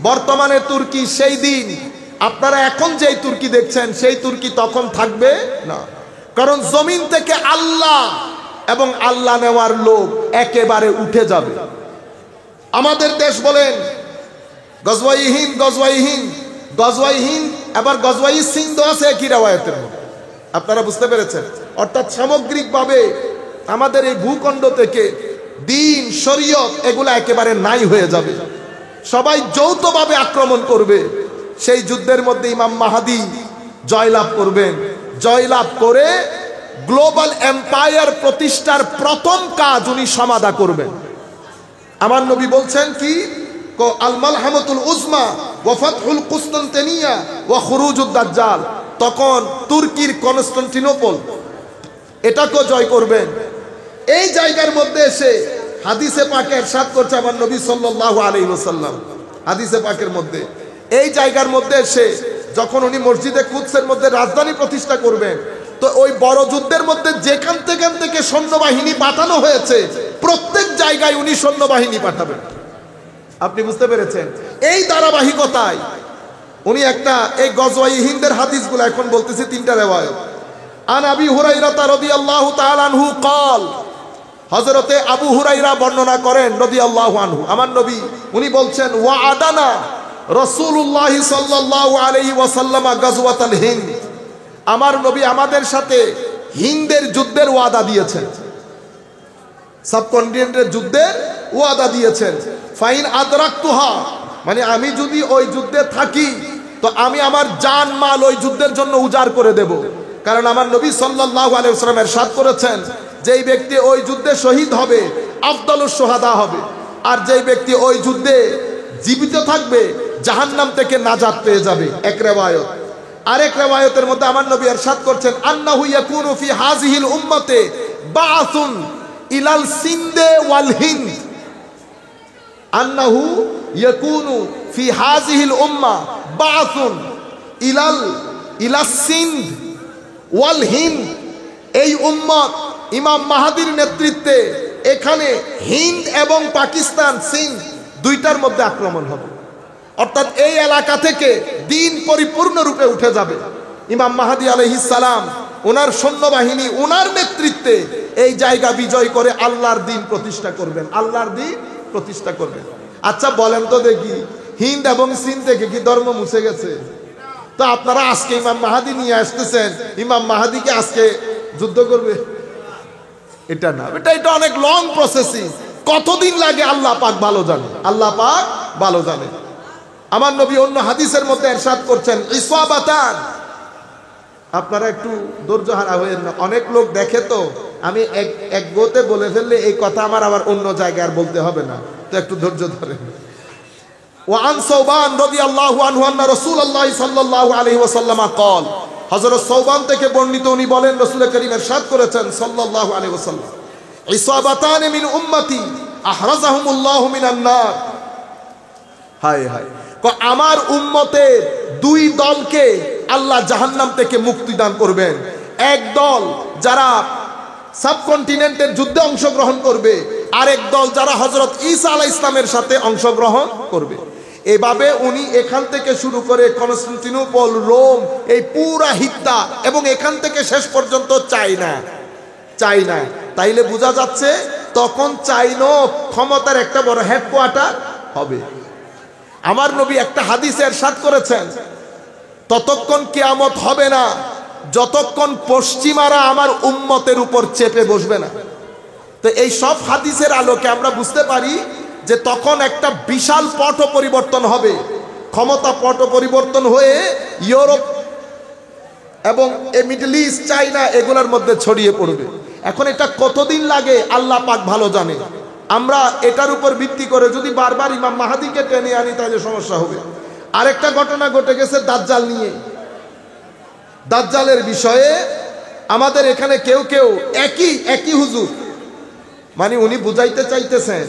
বর্তমানে তুর্কি, সেই দিন আপনারা এখন যেই তুর্কি দেখছেন সেই তুর্কি তখন থাকবে না। কারণ জমিন থেকে আল্লাহ এবং আল্লাহ নেওয়ার লোক একেবারে উঠে যাবে। আমাদের দেশ বলেন গজওয়াই হিন্দ, গজওয়াই হিন্দ, গজওয়াই হিন্দ, আবার গজওয়াই সিন্ধ আছে একই রওয়ায়াতের মধ্যে। আপনারা বুঝতে পেরেছেন? অর্থাৎ সামগ্রিকভাবে আমাদের এই ভূখণ্ড থেকে দিন, শরীয়ত এগুলা একেবারে নাই হয়ে যাবে। সবাই যৌথভাবে আক্রমণ করবে। সেই যুদ্ধের মধ্যে ইমাম মাহাদি জয়লাভ করবেন। জয়লাভ করে গ্লোবাল এম্পায়ার প্রতিষ্ঠার প্রথম কাজ উনি সমাধা করবেন। আমার নবী বলছেন কি, আল মালহামাতুল উজমা ওয়া ফাতহুল কুসতানতিনিয়া ওয়া খুরুজুদ দাজ্জাল। তখন তুর্কির কনস্টান্টিনোপল এটাকে জয় করবেন। এই জায়গার মধ্যে এসে হাদিসে পাকে ইরশাদ করছে আমার নবী সাল্লাল্লাহু আলাইহি ওয়াসাল্লাম, হাদিসে পাকের মধ্যে এই জায়গার মধ্যে এসে যখন উনি মসজিদে কুদসের মধ্যে রাজধানী প্রতিষ্ঠা করবেন, তো ওই বড় যুদ্ধের মধ্যে যেখান থেকে সৈন্যবাহিনী পাঠানো হয়েছে প্রত্যেক জায়গায় উনি সৈন্যবাহিনী পাঠাবেন। আপনি বুঝতে পেরেছেন? এই ধারাবাহিকতায় উনি একটা এই গজওয়ায়ে হিন্দের হাদিসগুলো এখন বলতেছি, তিনটা রিওয়ায়াত। আন আবি হুরায়রা রাদিয়াল্লাহু তাআলা আনহু قال, হযরতে আবু হুরায়রা বর্ণনা করেন রাদিয়াল্লাহু আনহু, আমার নবী উনি বলছেন, ওয়া আদানা রাসূলুল্লাহ সাল্লাল্লাহু আলাইহি ওয়াসাল্লাম গাজওয়াতাল হিন্দ, আমার নবী আমাদের সাথে হিন্দের যুদ্ধের ওয়াদা দিয়েছেন, সাবকন্টিনেন্টের যুদ্ধের ওয়াদা দিয়েছেন। ফাইন আদরাকতুহা, মানে আমি যদি ওই যুদ্ধে থাকি তো আমি আমার জান মাল ওই যুদ্ধের জন্য উজাড় করে দেব। কারণ আমার নবী সাল্লাল্লাহু আলাইহি ওয়াসাল্লাম ইরশাদ করেছেন, যেই ব্যক্তি ওই যুদ্ধে শহীদ হবে আফদালুস শুহাদা হবে, আর যেই ব্যক্তি ওই যুদ্ধে জীবিত থাকবে জাহান্নাম থেকে নাজাত পেয়ে যাবে। এক রিওয়ায়াত। আরেক রিওয়ায়াতের মধ্যে আমার নবী ইরশাদ করছেন, আন্নাহু ইয়াকুনু ফি হাযিহিল উম্মতে বাআসুন ইলাল সিন্দে ওয়াল হিন্দ, আন্নাহু ইয়াকুনু ফি হাযিহিল উম্মা বাআসুন ইলাস সিন্দ ওয়াল হিন্দ। এই উম্মত ইমাম মাহাদির নেতৃত্বে এখানে হিন্দ এবং পাকিস্তান সিন্ধ দুইটার মধ্যে আক্রমণ হবে, অর্থাৎ এই এলাকা থেকে দিন পরিপূর্ণরূপে উঠে যাবে। ইমাম মাহাদি আলাইহিস সালাম ওনার সৈন্যবাহিনী ওনার নেতৃত্বে এই জায়গা বিজয় করে আল্লাহর দ্বীন প্রতিষ্ঠা করবেন, আল্লাহর দ্বীন প্রতিষ্ঠা করবেন। আচ্ছা বলেন তো দেখি, হিন্দ এবং সিন্ধ থেকে কি ধর্ম মুছে গেছে? তো আপনারা আজকে ইমাম মাহাদি নিয়ে আসতেছেন, ইমাম মাহাদিকে আজকে যুদ্ধ করবে? এটা না, এটা অনেক লং প্রসেসিং, কতদিন লাগে আল্লাহ পাক ভালো জানে, আল্লাহ পাক ভালো জানে। আমার নবী অন্য হাদিসের মধ্যে ইরশাদ করছেন, ইসাবাতান, আপনারা একটু ধৈর্য হারা হয়েন না, অনেক লোক দেখে তো আমি এক গোতে বলে ফেললে এই কথা আমার আবার অন্য জায়গায় আর বলতে হবে না, তো একটু ধৈর্য ধরেন। ওয়ান সাওবান রাদিয়াল্লাহু আনহু আন্না রাসূলুল্লাহ সাল্লাল্লাহু আলাইহি ওয়াসাল্লাম قال, হযরত সাওবান থেকে বর্ণিত উনি বলেন রাসূল করিম ইরশাদ করেছেন সাল্লাল্লাহু আলাইহি ওয়াসাল্লাম, ইসাবাতান মিন উম্মতি আহরাজাহুমুল্লাহু মিনান নার। হায় হায়, আমার উম্মতের দুই দলকে আল্লাহ জাহান্নাম থেকে মুক্তি দান করবেন। এক দল যারা সাবকন্টিনেন্টের যুদ্ধে অংশগ্রহণ করবে, আরেক দল যারা হযরত ঈসা আলাইহিস সালামের সাথে অংশগ্রহণ করবে। এভাবে উনি এখান থেকে শুরু করে কনস্টান্টিনোপল, রোম, এই পুরা হিদ্দা এবং এখান থেকে শেষ পর্যন্ত চায়না। তাইলে বোঝা যাচ্ছে তখন চাইনো ক্ষমতার একটা বড় হেডকোয়ার্টার হবে। আমার নবী একটা হাদিসে ইরশাদ করেছেন, ততক্ষণ কিয়ামত হবে না যতক্ষণ পশ্চিমারা আমার উম্মতের উপর চেপে বসবে না। তো এই সব হাদিসের আলোকে আমরা বুঝতে পারি যে তখন একটা বিশাল পট পরিবর্তন হবে, ক্ষমতা পট পরিবর্তন হয়ে ইউরোপ এবং মিডল ইস্ট, চাইনা এগুলোর মধ্যে ছড়িয়ে পড়বে। এখন এটা কতদিন লাগে আল্লাহ পাক ভালো জানে। আমরা এটার উপর ভিত্তি করে যদি বারবার ইমাম মাহাদিকে টেনে আনি তাহলে সমস্যা হবে। আরেকটা ঘটনা ঘটে গেছে দাজ্জাল নিয়ে। দাজ্জালের বিষয়ে আমাদের এখানে কেউ একই হুজুর, মানে উনি বুঝাইতে চাইতেছেন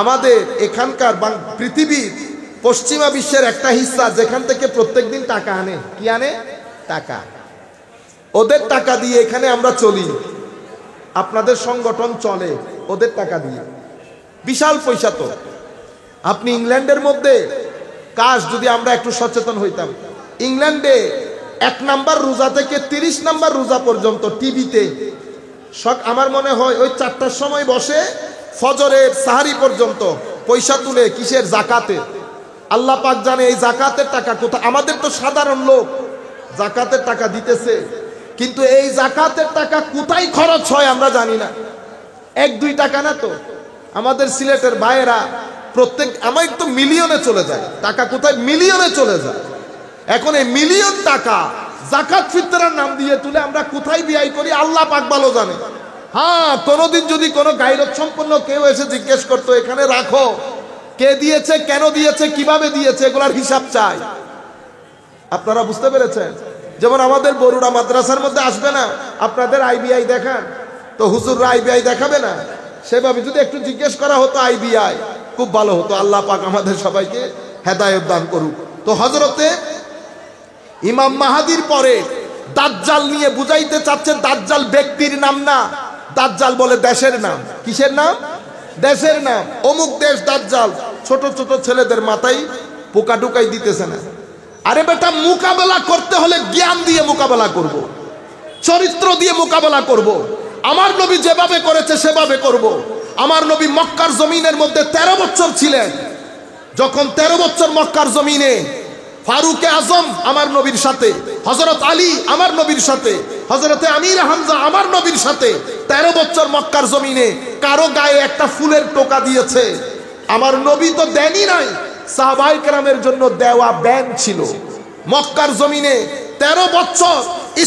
আমাদের এখানকার পৃথিবীর পশ্চিমা বিশ্বের একটা হিস্সা যেখান থেকে প্রত্যেকদিন টাকা আনে। কি আনে? টাকা। ওদের টাকা দিয়ে এখানে আমরা চলি, আপনাদের সংগঠন চলে ওদের টাকা দিয়ে। বিশাল পয়সা তো। আপনি ইংল্যান্ডের মধ্যে কাজ যদি আমরা একটু সচেতন হইতাম, ইংল্যান্ডে 1 নাম্বার রোজা থেকে 30 নাম্বার রোজা পর্যন্ত টিভিতে আমার মনে হয় ওই 4টার সময় বসে ফজরের সাহারি পর্যন্ত পয়সা তুলে, কিসের? জাকাতে। আল্লাহ পাক জানে এই জাকাতের টাকা কোথায়। আমাদের তো সাধারণ লোক জাকাতের টাকা দিতেছে, কিন্তু এই জাকাতের টাকা কোথায় খরচ হয় আমরা জানি না। 1-2 টাকা না তো। আমাদের সিলেটের ভাইয়েরা প্রত্যেক আমার তো মিলিয়নে চলে যায় টাকা। কোথায়? মিলিয়নে চলে যায়। এখন এই মিলিয়ন টাকা যাকাত ফিতরার নাম দিয়ে তুলে আমরা কোথায় ব্যয় করি আল্লাহ পাক ভালো জানে। হ্যাঁ, কোনোদিন যদি কোনো গায়রত সম্পন্ন কেউ এসে জিজ্ঞেস করতো এখানে রাখো, কে দিয়েছে, কেন দিয়েছে, কিভাবে দিয়েছে, এগুলার হিসাব চাই। আপনারা বুঝতে পেরেছেন? যেমন আমাদের বরুড়া মাদ্রাসার মধ্যে আসবে না, আপনাদের আইবিআই দেখান, তো হুজুররা আইবিআই দেখাবে না? সেভাবে যদি একটু জিজ্ঞেস করা হতো আইবিআই, খুব ভালো হতো। আল্লাহ পাক আমাদের সবাইকে হেদায়েত দান করুক। তো হযরতে ইমাম মাহাদির পরে দাজ্জাল নিয়ে বুঝাইতে চাচ্ছেন, দাজ্জাল ব্যক্তির নাম না, দাজ্জাল বলে দেশের নাম। কিসের নাম? দেশের নাম। অমুক দেশ দাজ্জাল। ছোট ছোট ছেলেদের মাথায় পোকা ঢুকাই দিতেছে না। আরে বেটা, মোকাবেলা করতে হলে জ্ঞান দিয়ে মোকাবেলা করব, চরিত্র দিয়ে মোকাবেলা করব। আমার নবী যেভাবে করেছে সেভাবে করব। আমার নবী মক্কার জমিনের মধ্যে 13 বছর ছিলেন। যখন 13 বছর মক্কার জমিনে ফারুকে আজম আমার নবীর সাথে, হযরত আলী আমার নবীর সাথে, হযরতে আমির হামজা আমার নবীর সাথে 13 বছর মক্কার জমিনে কারো গায়ে একটা ফুলের টোকা দিয়েছে? আমার নবী তো দেনই নাই, সাহাবায়ে কেরামের জন্য দেওয়া ব্যান ছিল। মক্কার জমিনে 13 বছর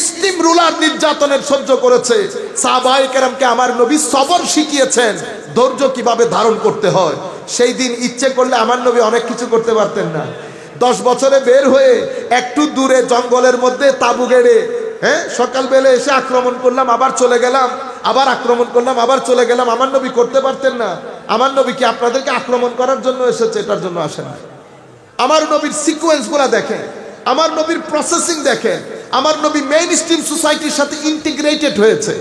স্টিম রুলার নির্যাতনের সহ্য করেছে। সাহাবায়ে কেরামকে আমার নবী সবর শিখিয়েছেন, ধৈর্য কিভাবে ধারণ করতে হয়। সেই দিন ইচ্ছে করলে আমার নবী অনেক কিছু করতে পারতেন না। 10 বছরে বের হয়ে একটু দূরে জঙ্গলের মধ্যে তাবু গেড়ে, সকালবেলা এসে আক্রমণ করলাম, আবার চলে গেলাম, আবার আক্রমণ করলাম, আবার চলে গেলাম। আমার নবী করতে পারতেন না? আমার নবী কি আপনাদেরকে আক্রমণ করার জন্য এসেছে? এটার জন্য আসেন না। আমার নবীর সিকোয়েন্সগুলো দেখেন, আমার নবীর প্রসেসিং দেখেন। আমার নবী মেইন স্ট্রিম সোসাইটির সাথে ইন্টিগ্রেটেড হয়েছে।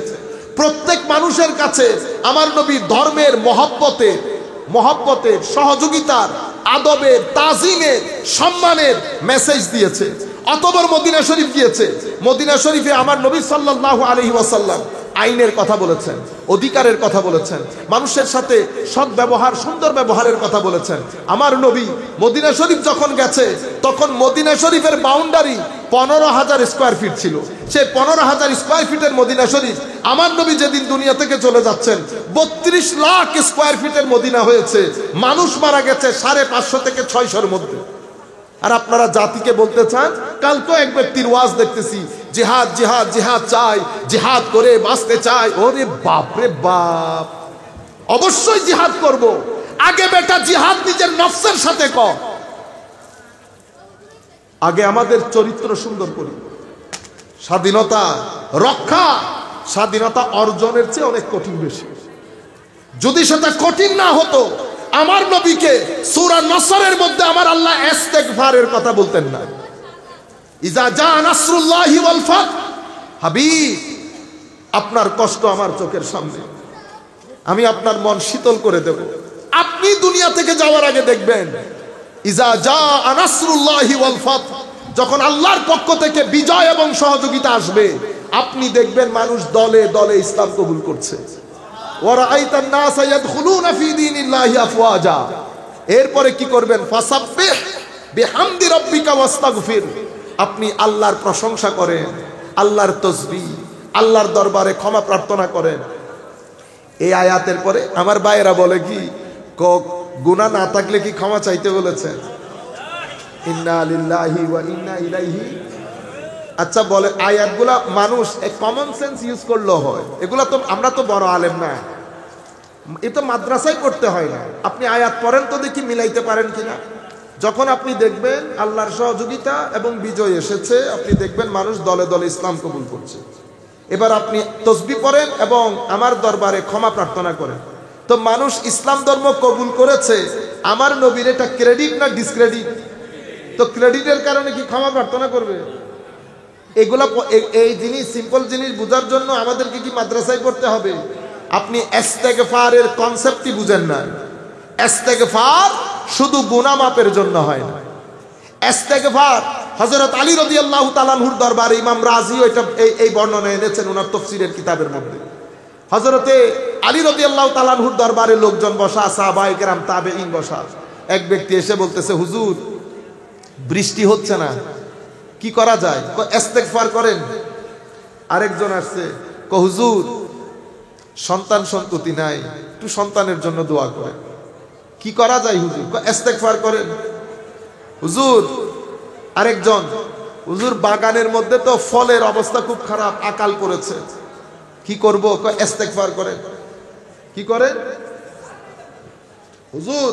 প্রত্যেক মানুষের কাছে আমার নবী ধর্মের মহব্বতের, সহযোগিতার, আদবের, তাজিমের, সম্মানের মেসেজ দিয়েছে। অতঃপর মদিনা শরীফ গিয়েছে। মদিনা শরীফে আমার নবী সাল্লাল্লাহু আলাইহি ওয়াসাল্লাম আইনের কথা বলেছেন, অধিকারের কথা বলেছেন, মানুষের সাথে সৎ ব্যবহার, সুন্দর ব্যবহারের কথা বলেছেন। আমার নবী মদিনা শরীফ যখন গেছে, তখন মদিনা শরীফের বাউন্ডারি 15,000 স্কোয়ার ফিট ছিল। সেই 15,000 স্কোয়ার ফিটের মদিনা শরীফ আমার নবী যেদিন দুনিয়া থেকে চলে যাচ্ছেন 32 লাখ স্কোয়ার ফিটের মদিনা হয়েছে। মানুষ মারা গেছে 550 থেকে 600-র মধ্যে। আর আপনারা জাতিকে বলতে চান, কালকে এক ব্যক্তির ওয়াজ দেখতেছি, জিহাদ জিহাদ জিহাদ চাই, জিহাদ করে বাঁচতে চাই। ওরে বাপ রে বাপ, অবশ্যই জিহাদ করব। আগে বেটা জিহাদ নিজের নফসের সাথে কর। আগে আমাদের চরিত্র সুন্দর করি। স্বাধীনতা রক্ষা, স্বাধীনতা অর্জনের চেয়ে অনেক কঠিন বেশি। যদি সেটা কঠিন না হতো, আমার নবীকে সূরা নসরের মধ্যে আমার আল্লাহ ইস্তেগফারের কথা বলতেন না। ইজা জা নাসরুল্লাহি ওয়াল ফাত। হাবিব, আপনার কষ্ট আমার চোখের সামনে, আমি আপনার মন শীতল করে দেব। আপনি দুনিয়া থেকে যাওয়ার আগে দেখবেন, ইজা জা নাসরুল্লাহি ওয়াল ফাত, যখন আল্লাহর পক্ষ থেকে বিজয় এবং সহযোগিতা আসবে, আপনি দেখবেন মানুষ দলে দলে ইসলাম কবুল করছে। ওয়ারাআইতান নাসা ইয়াদখুলুনা ফি দীনিল্লাহি আফওয়াজা। এরপরে কি করবেন? ফাসাব্বিহ বিহামদি রাব্বিকা ওয়াস্তাগফির। আপনি আল্লাহর প্রশংসা করেন, আল্লাহর তাসবিহ, আল্লাহর দরবারে ক্ষমা প্রার্থনা করেন। এই আয়াতের পরে আমার ভাইয়েরা বলে কি, গুনাহ না থাকলে কি ক্ষমা চাইতে বলেছেন? ইন্না লিল্লাহি ওয়া ইন্না ইলাইহি। আচ্ছা বলে, আয়াতগুলা মানুষ কমন সেন্স ইউজ করলেও হয়। এগুলা তো আমরা তো বড় আলেম না, এ তো মাদ্রাসায় পড়তে হয় না। আপনি আয়াত পড়েন তো দেখি মিলাইতে পারেন কিনা। যখন আপনি দেখবেন আল্লাহর সহযোগিতা এবং বিজয় এসেছে, আপনি দেখবেন মানুষ দলে দলে ইসলাম কবুল করছে। এবার আপনি তসবিহ পড়েন এবং আমার দরবারে ক্ষমা প্রার্থনা করেন। তো মানুষ ইসলাম ধর্ম কবুল করেছে, আমার নবীর এটা ক্রেডিট না ডিসক্রেডিট? তো ক্রেডিটের কারণে কি ক্ষমা প্রার্থনা করবে? এগুলা এই জিনিস, সিম্পল জিনিস বোঝার জন্য আমাদেরকে কি মাদ্রাসায় পড়তে হবে? আপনি ইস্তেগফারের কনসেপ্টই বুঝেন না। ইস্তেগফার শুধু গুনাহ মাপের জন্য হয় না। ইস্তেগফার হযরত আলী রাদিয়াল্লাহু তাআলা আনহুর দরবারে ইমাম রাজি এই বর্ণনা এনেছেন ওনার তাফসীরের কিতাবের মধ্যে। হযরতে আলী রাদিয়াল্লাহু তাআলা আনহুর দরবারে লোকজন বসা, সাহাবায়ে কেরাম, তাবেঈন বসা। এক ব্যক্তি এসে বলতেছে, হুজুর বৃষ্টি হচ্ছে না, কি করা যায়? ইস্তেগফার করেন। আরেকজন আসছে, হুজুর সন্তান সন্ততি নাই, একটু সন্তানের জন্য দোয়া করেন। কি করা যায় হুজুর? ইস্তেগফার করেন। হুজুর আরেকজন, হুজুর বাগানের মধ্যে তো ফলের অবস্থা খুব খারাপ, আকাল পড়েছে, কি করব? ইস্তেগফার করেন। কি করেন হুজুর?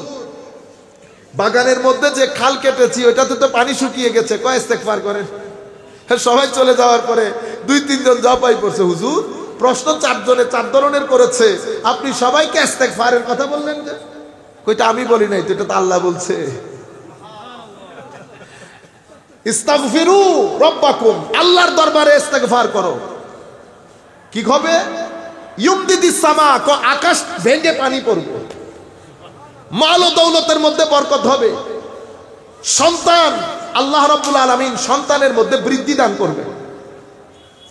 বাগানের মধ্যে যে খাল কেটেছি ওইটাতে তো পানি শুকিয়ে গেছে, ইস্তেগফার করেন। সবাই চলে যাওয়ার পরে 2-3 জন জবাই পড়ছে, হুজুর প্রশ্ন 4 জনে 4 ধরনের করেছে, আপনি সবাইকে ইস্তেগফারের কথা বললেন যে? কইটা আমি বলি নাই তো, এটা তো আল্লাহ বলছে। ইস্তাগফিরু রাব্বাকুম, আল্লাহর দরবারে ইস্তেগফার করো। কি হবে? ইউমদিদিস সামা, আকাশ ভেঙে পানি পড়বে, মাল ও দৌলতের মধ্যে বরকত হবে, সন্তান আল্লাহ রাব্বুল আলামিন সন্তানের মধ্যে বৃদ্ধি দান করবেন,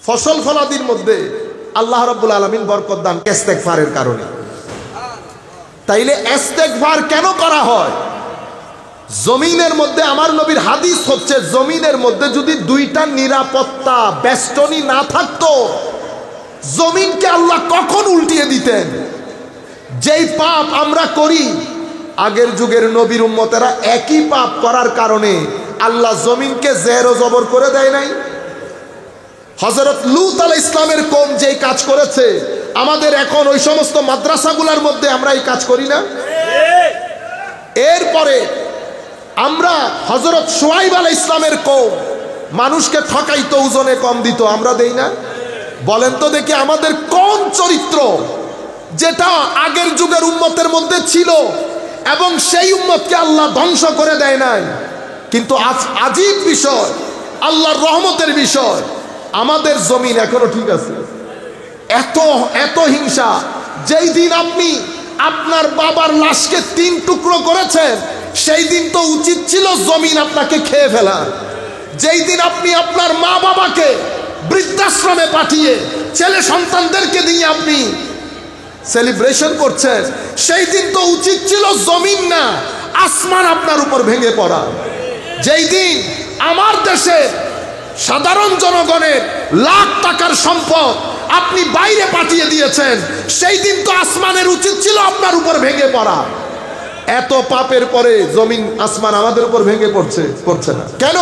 ফসল ফলাদির মধ্যে আল্লাহ রাব্বুল আলামিন বরকত দান ইস্তেগফারের কারণে। তাইলে ইস্তেগফার কেন করা হয়? জমিনের মধ্যে আমার নবীর হাদিস হচ্ছে, জমিনের মধ্যে যদি 2টা নিরাপত্তা বেষ্টনী না থাকতো, জমিনকে আল্লাহ কখন উল্টিয়ে দিতেন। যেই পাপ আমরা করি, আগের যুগের নবীর উম্মতেরা একই পাপ করার কারণে আল্লাহ জমিনকে জের ও জবর করে দেয় নাই। হযরত লূত আলাইহিস ইসলামের কওম যেই কাজ করেছে, আমাদের এখন ওই সমস্ত মাদ্রাসাগুলোর মধ্যে আমরা এই কাজ করি না? এরপরে আমরা হযরত শুআইব আলাইহিস ইসলামের কওম মানুষকে ঠকাইতো, ওজনে কম দিত, আমরা দেই না? বলেন তো দেখি আমাদের কোন চরিত্র যেটা আগের যুগের উম্মতের মধ্যে ছিল এবং সেই উম্মতকে আল্লাহ ধ্বংস করে দেয় নাই? কিন্তু আজ আজীব বিষয়, আল্লাহর রহমতের বিষয়, আমাদের জমিন এখনো ঠিক আছে। এত এত হিংসা, যেই দিন আপনি আপনার বাবার লাশকে 3 টুকরো করেছেন, সেই দিন তো উচিত ছিল জমিন আপনাকে খেয়ে ফেলা। যেই দিন আপনি আপনার মা বাবাকে বৃদ্ধাশ্রমে পাঠিয়ে ছেলে সন্তানদেরকে দিয়ে আপনি সেলিব্রেশন করছেন, সেই দিন তো উচিত ছিল জমিন না আসমান আপনার উপর ভেঙে পড়া। যেই দিন আমার দেশে সাধারণ জনগণের লাখ টাকার সম্পদ আপনি বাইরে পাঠিয়ে দিয়েছেন, সেই দিন তো আসমানের উচিত ছিল আপনার উপর ভেঙে পড়া। এত পাপের পরে জমিন আসমান আমাদের উপর ভেঙে পড়ছে না কেন?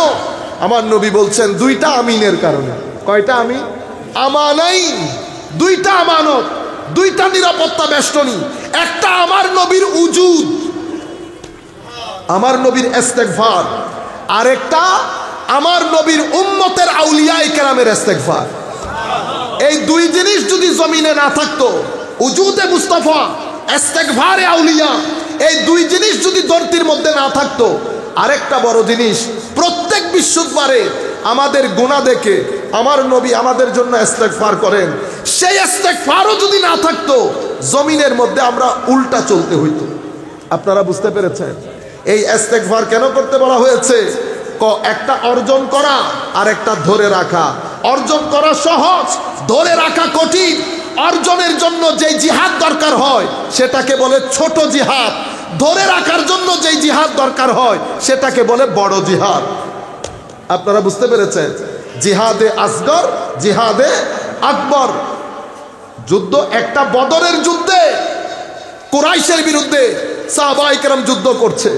আমার নবী বলছেন 2টা আমিনের কারণে। কয়টা আমিন? আমানাইন, 2টা আমানত, 2টা নিরাপত্তা বেষ্টনী। একটা আমার নবীর উজুদ, আমার নবীর ইস্তেগফার, আরেকটা আমার নবীর উম্মতের আউলিয়ায়ে কেরামের ইস্তেগফার। এই 2 জিনিস যদি জমিনে না থাকতো, উজুদে মুস্তাফা, ইস্তেগফারে আউলিয়া, এই 2 জিনিস যদি ধরতির মধ্যে না থাকতো, আরেকটা বড় জিনিস, প্রত্যেক বৃহস্পতিবারে আমাদের গুনাহ দেখে আমার নবী আমাদের জন্য ইস্তেগফার করেন, সেই ইস্তেগফারও যদি না থাকতো, জমিনের মধ্যে আমরা উল্টা চলতে হইতো। আপনারা বুঝতে পেরেছেন? এই ইস্তেগফার কেন করতে বলা হয়েছে? একটা অর্জন করা আর একটা ধরে রাখা। অর্জন করা সহজ, ধরে রাখা কঠিন। অর্জনের জন্য যেই জিহাদ দরকার হয় সেটাকে বলে ছোট জিহাদ, ধরে রাখার জন্য যেই জিহাদ দরকার হয় সেটাকে বলে বড় জিহাদ। আপনারা বুঝতে পেরেছেন? জিহাদে আসগর, জিহাদে আকবর। যুদ্ধ একটা বদরের যুদ্ধে কুরাইশের বিরুদ্ধে সাহাবায়ে কেরাম যুদ্ধ করছে,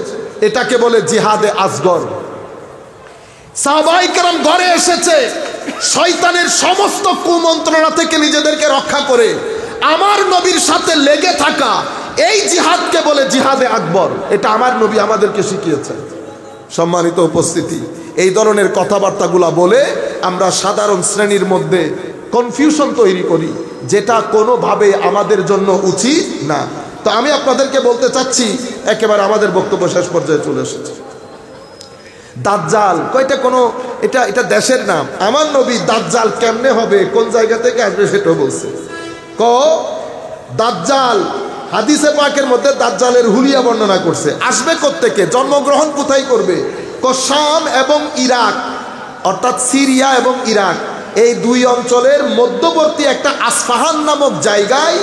এটাকে বলে জিহাদে আসগর। সাহাবায়ে কেরাম ঘরে এসেছে শয়তানের সমস্ত কুমন্ত্রণা থেকে নিজেদেরকে রক্ষা করে আমার নবীর সাথে লেগে থাকা, এই জিহাদকে বলে জিহাদে আকবর। এটা আমার নবী আমাদেরকে শিখিয়েছেন। সম্মানিত উপস্থিতি, এই ধরনের কথাবার্তাগুলা বলে আমরা সাধারণ শ্রেণীর মধ্যে কনফিউশন তৈরি করি, যেটা কোনোভাবে আমাদের জন্য উচিত না। তো আমি আপনাদেরকে বলতে চাচ্ছি, একেবারে আমাদের বক্তব্য শেষ পর্যায়ে চলে এসেছে। দাজ্জাল কয়টা কোনো এটা দেশের নাম। আমার নবী দাজ্জাল কেমনে হবে, কোন জায়গা থেকে আসবে সেটাও বলছে। দাজ্জাল হাদিসে পাকের মধ্যে দাজ্জালের হুলিয়া বর্ণনা করছে। আসবে কোত্থেকে, জন্মগ্রহণ কোথায় করবে? শাম এবং ইরাক, অর্থাৎ সিরিয়া এবং ইরাক, এই 2 অঞ্চলের মধ্যবর্তী একটা আসফাহান নামক জায়গায়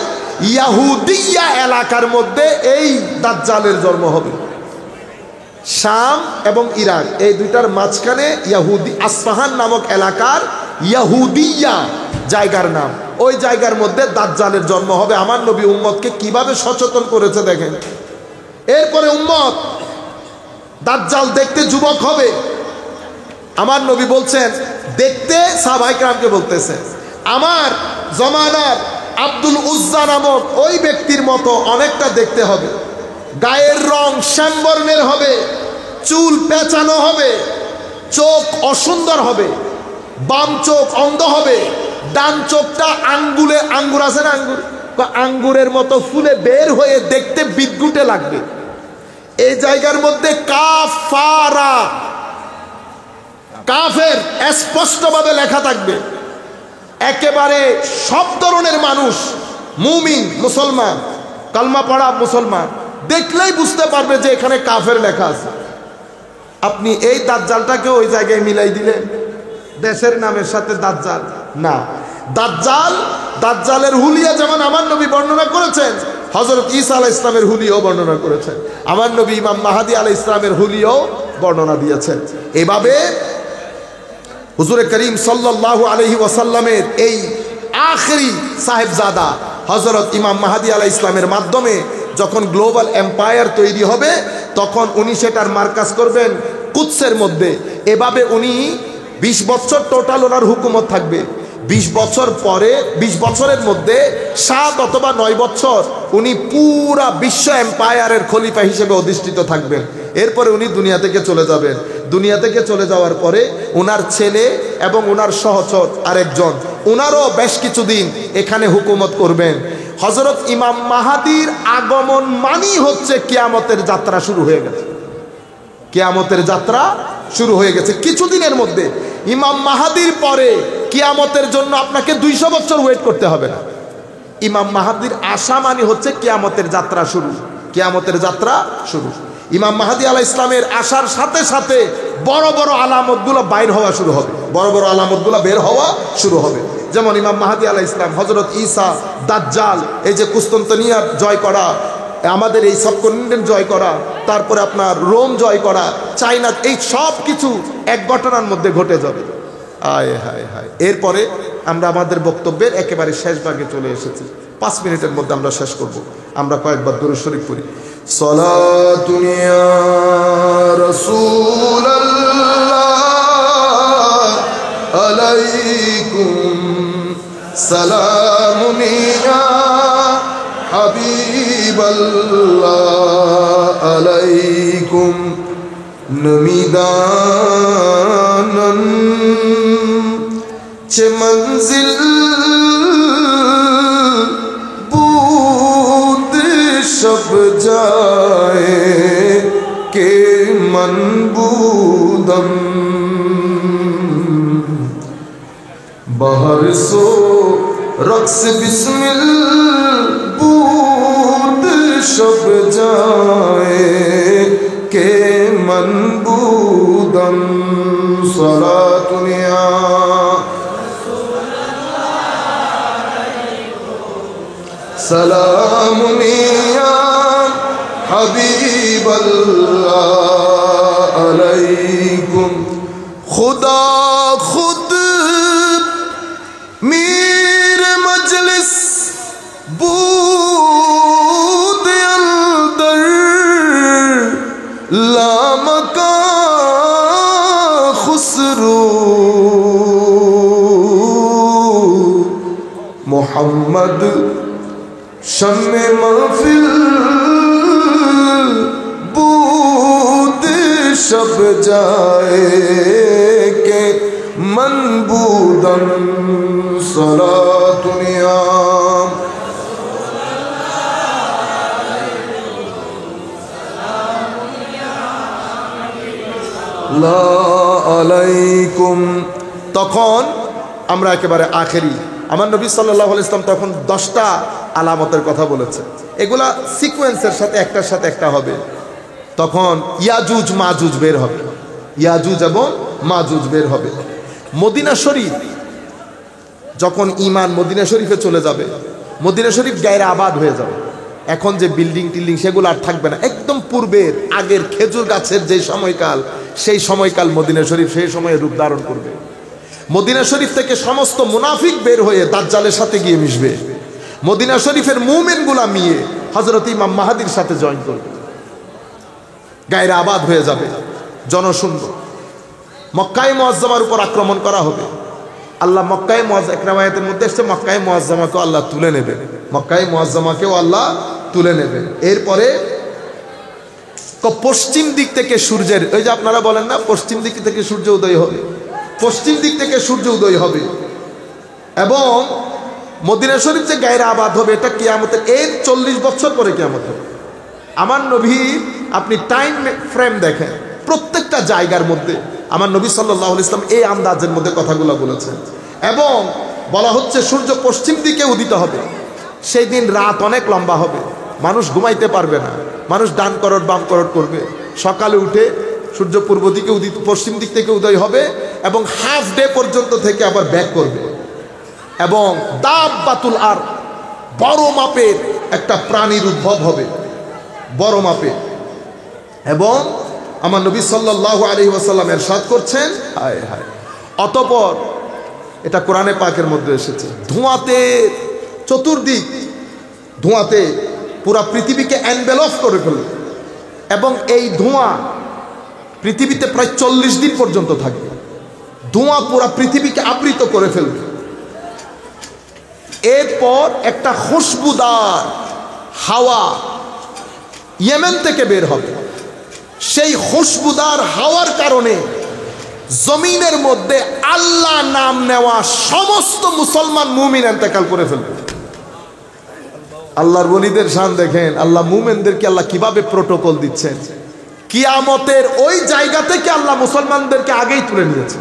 ইয়াহুদিয়া এলাকার মধ্যে এই দাজ্জালের জন্ম হবে। শাম এবং ইরাক এই 2টার মাঝখানে ইয়াহুদি আসফাহান নামক এলাকার ইয়াহুদিয়া জায়গার নাম, ওই জায়গার মধ্যে দাজ্জালের জন্ম হবে। আমার নবী উম্মতকে কিভাবে সচেতন করেছে দেখেন। এরপরে উম্মত দাজ্জাল দেখতে যুবক হবে, আমার নবী বলছেন, দেখতে সাহাবায়ে কেরামকে বলতেছে, আমার জমানার আব্দুল উজ্জা নামক ওই ব্যক্তির মতো অনেকটা দেখতে হবে, গায়ের রং শ্যামবর্ণের হবে, চুল পেঁচানো হবে, চোখ অসুন্দর হবে, বাম চোখ অন্ধ হবে, ডান চোখটা আঙ্গুলে, আঙ্গুর আছে না, আঙ্গুর, আঙ্গুরের মতো ফুলে বের হয়ে দেখতে বিদ্যুটে লাগবে। এই জায়গার মধ্যে কাফারা, কাফের স্পষ্টভাবে লেখা থাকবে। একেবারে সব ধরনের মানুষ, মুমিন মুসলমান, কালমা পড়া মুসলমান দেখলেই বুঝতে পারবে যে এখানে কাফের লেখা আছে। আপনি এই দাজ্জালটাকে ওই জায়গায় মিলাই দিলেন, দেশের নামের সাথে দাজ্জাল না। দাজ্জালের হুলিয়া যেমন আমার নবী বর্ণনা করেছেন, হযরত ঈসা আলাইহিস সালামের হুলিয়াও বর্ণনা করেছেন, আমার নবী ইমাম মাহদী আলাইহিস সালামের হুলিয়াও বর্ণনা দিয়েছেন। এভাবে হুজুরে করিম সাল্লাল্লাহু আলাইহি ওয়াসাল্লামের এই আখেরি সাহেবজাদা হযরত ইমাম মাহদী আলাইহিস সালামের মাধ্যমে যখন গ্লোবাল এম্পায়ার তৈরি হবে, তখন উনি সেটার মার্কাজ করবেন কুদসের মধ্যে। এভাবে উনি 20 বছর টোটাল ওনার হুকুমত থাকবে। 20 বছর পরে, 20 বছরের মধ্যে 7 অথবা 9 বছর উনি পুরা বিশ্ব এম্পায়ারের খলিফা হিসেবে অধিষ্ঠিত থাকবেন। এরপরে উনি দুনিয়া থেকে চলে যাবেন। দুনিয়া থেকে চলে যাওয়ার পরে ওনার ছেলে এবং ওনার সহচর আরেকজন, ওনারও বেশ কিছুদিন এখানে হুকুমত করবেন। হযরত ইমাম মাহদীর আগমন মানেই হচ্ছে কিয়ামতের যাত্রা শুরু হয়ে গেছে। কিয়ামতের যাত্রা শুরু হয়ে গেছে কিছুদিনের মধ্যে। ইমাম মাহদীর পরে কিয়ামতের জন্য আপনাকে 200 বছর ওয়েট করতে হবে না। ইমাম মাহদীর আসা মানে হচ্ছে কিয়ামতের যাত্রা শুরু। কিয়ামতের যাত্রা শুরু। ইমাম মাহদী আলাইহিস সালামের আসার সাথে সাথে বড় বড় আলামতগুলো বাইর হওয়া শুরু হবে, বড় বড় আলামতগুলো বের হওয়া শুরু হবে। যেমন ইমাম মাহদী আলাইহিস সালাম, হযরত ঈসা, দাজ্জাল, এই যে কুস্তান্তনিয়া জয় করা, আমাদের এই সাবকন্টিনেন্ট জয় করা, তারপরে আপনার রোম জয় করা, চায়না, এই সব কিছু এক ঘটনার মধ্যে ঘটে যাবে। আয় হায় হায়। এরপরে আমরা আমাদের বক্তব্যের একেবারে শেষ ভাগে চলে এসেছি। 5 মিনিটের মধ্যে আমরা শেষ করব। আমরা কয়েকবার দুরূদ শরীফ পড়ি। সালাতুন ইয়া রাসূলুল্লাহ আলাইকুম, সালামুন ইয়া হাবিবাল্লাহ আলাইকুম, নমিদানন চে মঞ্জিল বুদ সব যায় কে মনবুদম, বাহর সো রক্স বিসমিল বুদ সব যায় কে মনবুদম, সালাতুন ইয়া সালামুন ইয়া হাবিবাল্লাহ আলাইকুম, খুদা খুদ মীর মজলিস বুদ অন্দর লামকা খুসরু, মোহাম্মদ शम्मे महफिल बूद शब जाए के मनबूदम, सलातुन या ला আলাইকুম। তখন আমরা একেবারে আখেরি, আমার নবী সাল্লাল্লাহু আলাইহি ওয়াসাল্লাম তখন 10টা আলামতের কথা বলেছে। এগুলা সিকোয়েন্সের সাথে একটার সাথে একটা হবে। তখন ইয়াজুজ মাজুজ বের হবে, ইয়াজুজ এবং মাজুজ বের হবে। মদিনা শরীফ যখন ইমান মদিনা শরীফে চলে যাবে, মদিনা শরীফ গায়রে আবাদ হয়ে যাবে। এখন যে বিল্ডিং টিল্ডিং সেগুলো আর থাকবে না। একদম পূর্বের আগের খেজুর গাছের যে সময়কাল, সেই সময়কাল মদিনা শরীফ সেই সময়ে রূপ ধারণ করবে। মদিনা শরীফ থেকে সমস্ত মুনাফিক বের হয়ে দাজ্জালের সাথে গিয়ে মিশবে। মদিনা শরীফের মুমিনগুলা মিয়ে হযরত ইমাম মাহদীর সাথে জয়েন করবে। গায়রে আবাদ হয়ে যাবে, জনশূন্য। মক্কায়ে মুআজ্জামার উপর আক্রমণ করা হবে। আল্লাহ মক্কায়ে মুআজ্জামা, এক riwayat-এর মধ্যে এসেছে মক্কায়ে মুআজ্জামাকেও আল্লাহ তুলে নেবেন, মক্কায়ে মুআজ্জামাকেও আল্লাহ তুলে নেবেন। এরপরে পশ্চিম দিক থেকে সূর্যের, ওই যে আপনারা বলেন না পশ্চিম দিক থেকে সূর্য উদয় হবে, পশ্চিম দিক থেকে সূর্য উদয় হবে এবং মদিনা শরীফ যে গায়রা আবাদ হবে, এটা কিয়ামতের এর 40 বছর পরে কিয়ামত হবে। আমার নবী, আপনি টাইম ফ্রেম দেখেন, প্রত্যেকটা জায়গার মধ্যে আমার নবী সাল্লাল্লাহু আলাইহি ওয়াসাল্লাম এই আন্দাজের মধ্যে কথাগুলো বলেছেন। এবং বলা হচ্ছে সূর্য পশ্চিম দিকে উদিত হবে, সেই দিন রাত অনেক লম্বা হবে, মানুষ ঘুমাইতে পারবে না, মানুষ ডান করট বাম করট করবে। সকালে উঠে সূর্য পূর্ব দিকে উদিত, পশ্চিম দিক থেকে উদয় হবে এবং হাফ ডে পর্যন্ত থেকে আবার ব্যাক করবে। এবং দাব্বাতুল আর, বড় মাপের একটা প্রাণীর উদ্ভব হবে, বড় মাপের। এবং আমার নবী সাল্লাল্লাহু আলাইহি ওয়াসাল্লাম ইরশাদ করছেন, হায় হায়, অতঃপর এটা কোরআনে পাকের মধ্যে এসেছে, ধোঁয়াতে চতুর্দিক, ধোঁয়াতে পুরা পৃথিবীকে এনভেলপ করে ফেলবে এবং এই ধোঁয়া পৃথিবীতে প্রায় 40 দিন পর্যন্ত থাকবে। ধোঁয়া পুরা পৃথিবীকে আবৃত করে ফেলবে। এরপর একটা খুশবুদার হাওয়া ইয়েমেন থেকে বের হবে। সেই খুশবুদার হাওয়ার কারণে জমিনের মধ্যে আল্লাহ নাম নেওয়া সমস্ত মুসলমান মুমিন ইন্তেকাল করে ফেলবে। আল্লাহর ওলিদের শান দেখেন, আল্লাহ মুমিনদেরকে আল্লাহ কিভাবে প্রোটোকল দিচ্ছেন। কিয়ামতের ওই জায়গা থেকে আল্লাহ মুসলমানদেরকে আগেই তুলে নিয়েছে।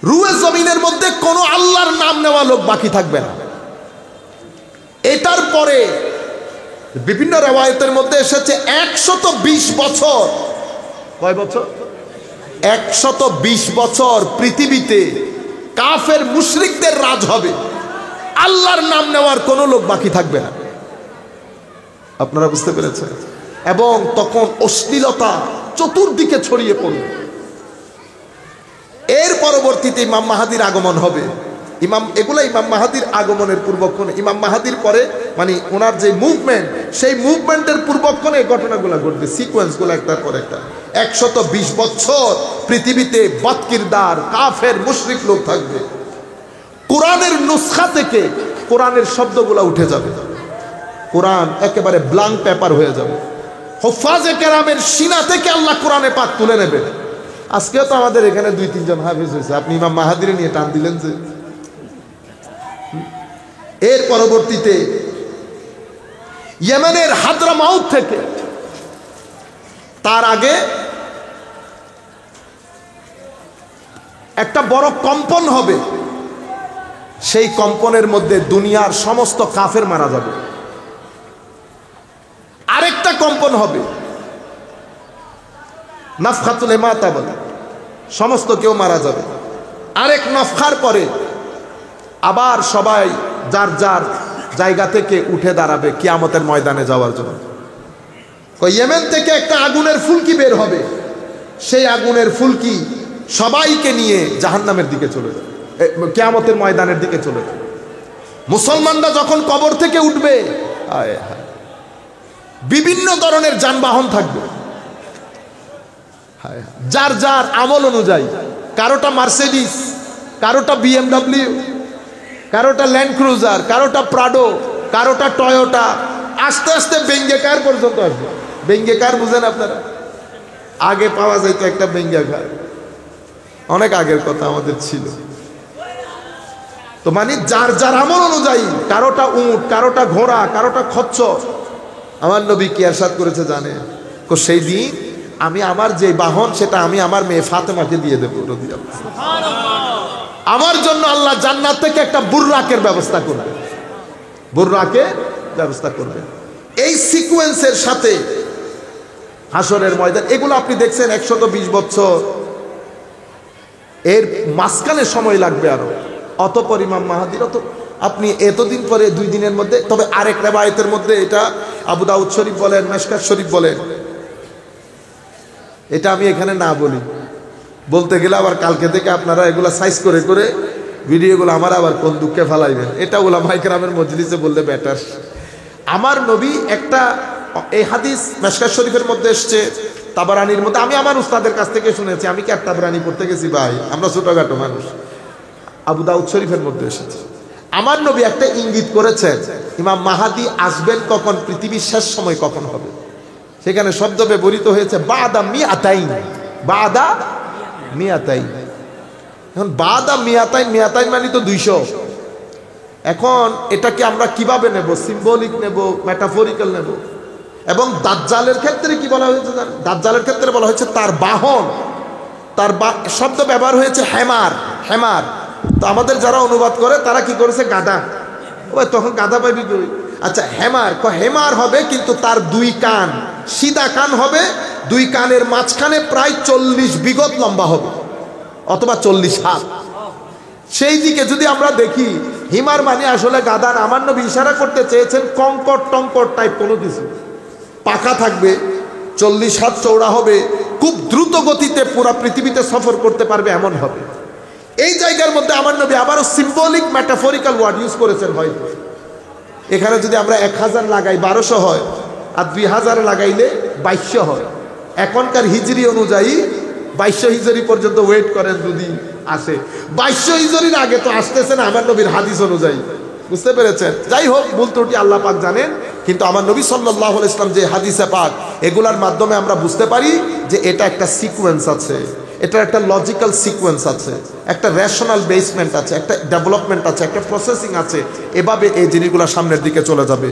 রুয়ে জমিনের মধ্যে কোনো আল্লাহর নাম নেওয়া লোক বাকি থাকবে না। এটার পরে বিভিন্ন রিওয়ায়াতের মধ্যে এসেছে 120 বছর, কয় বছর? 120 বছর পৃথিবীতে কাফের মুশরিকদের রাজ হবে, আল্লাহর নাম নেওয়ার কোনো লোক বাকি থাকবে না। আপনারা বুঝতে পেরেছেন? এবং তখন অশ্লীলতা চতুর্দিকে ছড়িয়ে পড়বে। এর পরবর্তীতে ইমাম মাহাদির আগমন হবে। এগুলো ইমাম মাহাদির আগমনের পূর্বক্ষণে, ইমাম মাহাদির পরে মানে ওনার যে মুভমেন্ট, সেই মুভমেন্টের পূর্বক্ষণে এই ঘটনাগুলো ঘটবে, সিকোয়েন্সগুলো একটার পর একটা। 120 বছর পৃথিবীতে বদকিরদার কাফের মুশরিক লোক থাকবে। কোরআনের নুসখা থেকে কোরআনের শব্দগুলো উঠে যাবে, কোরআন একেবারে ব্ল্যাঙ্ক পেপার হয়ে যাবে। হুফাজে কেরামের সিনা থেকে আল্লাহ কোরআনে পাক তুলে নেবে। আজকেও তো আমাদের এখানে 2-3 জন হাফেজ হয়েছে, আপনি ইমাম মাহাদির নিয়ে টান দিলেন যে। এর পরবর্তীতে ইয়েমেনের হাদরামাউত থেকে, তার আগে একটা বড় কম্পন হবে। সেই কম্পনের মধ্যে দুনিয়ার সমস্ত কাফের মারা যাবে। আরেকটা কম্পন হবে, নাফখাতুল ইমাতা বলে, সমস্ত কেউ মারা যাবে। আরেক নফখার পরে আবার সবাই যার যার জায়গা থেকে উঠে দাঁড়াবে কিয়ামতের ময়দানে যাওয়ার জন্য। ইয়েমেন থেকে একটা আগুনের ফুলকি বের হবে, সেই আগুনের ফুলকি সবাইকে নিয়ে জাহান্নামের দিকে চলে যাবে, কিয়ামতের ময়দানের দিকে চলে যাবে। মুসলমানরা যখন কবর থেকে উঠবে, বিভিন্ন ধরনের যানবাহন থাকবে, যার যার আমল অনুযায়ী, কারোটা মার্সিডিস, কারোটা BMW, কারোটা ল্যান্ড ক্রুজার, কারোটা প্রাডো, কারোটা টয়োটা, আস্তে আস্তে বেঙ্গে কার পর্যন্ত আসবে। বেঙ্গে কার বুঝেন আপনারা? আগে পাওয়া যাইতো একটা বেঙ্গে কার, অনেক আগের কথা আমাদের ছিল। তো মানে যার যার আমল অনুযায়ী, কারোটা উট, কারোটা ঘোড়া, কারোটা খচ্চর। আমার নবী কি ইরশাদ করেছে জানে? সেই দিন আমি আমার যে বাহন, সেটা আমি আমার মেয়ে ফাতেমাকে দিয়ে দেবো। আমার জন্য আল্লাহ জান্নাত থেকে একটা বুররাকের ব্যবস্থা করবে, বুররাকের ব্যবস্থা করবে। এই সিকোয়েন্সের সাথে হাসরের ময়দান, এগুলো আপনি দেখছেন 120 বছর, এর মাঝখানে সময় লাগবে আরো। অতঃপর ইমাম মাহাদির, আপনি এতদিন পরে 2 দিনের মধ্যে। তবে আরেক রিওয়ায়াতের মধ্যে, এটা আবু দাউদ শরীফ বলেন, মিশকাত শরীফ বলেন, এটা আমি এখানে না বলি, বলতে গেলে আবার কালকে থেকে আপনারা এগুলা সাইজ করে করে ভিডিওগুলো আমার আবার কোন দুঃখে ফেলাইবেন। এটা উলামায়ে কেরামের মজলিসে বললে বেটার। আমার নবী একটা, এই হাদিস মিশকাত শরীফের মধ্যে এসছে, তাবারানির মধ্যে, আমি আমার উস্তাদের কাছ থেকে শুনেছি, আমি কি আর তাবারানি পড়তে গেছি ভাই, আমরা ছোটখাটো মানুষ। আবু দাউদ শরীফের মধ্যে এসেছে, আমার নবী একটা ইঙ্গিত করেছেন ইমাম মাহাদি আসবেন কখন, পৃথিবীর শেষ সময় কখন হবে। সেখানে শব্দ ব্যবহৃত হয়েছে বাদা মিয়াতাইন, বাদা মিয়াতাইন। এখন বাদা মিয়াতাইন, মিয়াতাইন মানে তো 200। এখন এটাকে আমরা কিভাবে নেব, সিম্বলিক নেব, মেটাফরিক্যাল নেব। এবং দাজ্জালের ক্ষেত্রে কি বলা হয়েছে, দাজ্জালের ক্ষেত্রে বলা হয়েছে তার বাহন, তার শব্দ ব্যবহার হয়েছে হেমার, হেমার। তো আমাদের যারা অনুবাদ করে তারা কি করেছে, গাধা। ওই তখন গাধা পাইবি কই? আচ্ছা হেমার, হেমার হবে কিন্তু তার 2 কান, সিধা কান হবে, 2 কানের মাঝখানে প্রায় 40 বিগত লম্বা হবে, অথবা 40 হাত। সেই দিকে যদি আমরা দেখি, হিমার মানে আসলে গাধার। আমার নবী ইশারা করতে চেয়েছেন কঙ্কর টঙ্কর টাইপ কোনো কিছু, পাখা থাকবে, 40 হাত চওড়া হবে, খুব দ্রুত গতিতে পুরো পৃথিবীতে সফর করতে পারবে এমন হবে। এই জায়গার মধ্যে আমার নবী আবারও সিম্বলিক মেটাফরিক্যাল ওয়ার্ড ইউজ করেছেন। হয়তো এখানে যদি আমরা 1000 লাগাই 1200 হয়, আর 2000 লাগাইলে 2200 হয়। এখনকার হিজরি অনুযায়ী 2200 হিজরি পর্যন্ত ওয়েট করেন যদি আসে। 2200 হিজরির আগে তো আসতেছে না আমার নবীর হাদিস অনুযায়ী, বুঝতে পেরেছেন? যাই হোক, ভুল ত্রুটি আল্লাহ পাক জানেন, কিন্তু আমার নবী সাল্লাল্লাহু আলাইহি ওয়াসাল্লাম যে হাদিসে পাক, এগুলার মাধ্যমে আমরা বুঝতে পারি যে এটা একটা সিকোয়েন্স আছে, এটার একটা লজিক্যাল সিকোয়েন্স আছে, একটা রেশনাল বেসমেন্ট আছে, একটা ডেভেলপমেন্ট আছে, একটা প্রসেসিং আছে। এভাবে এই জিনিসগুলো সামনের দিকে চলে যাবে।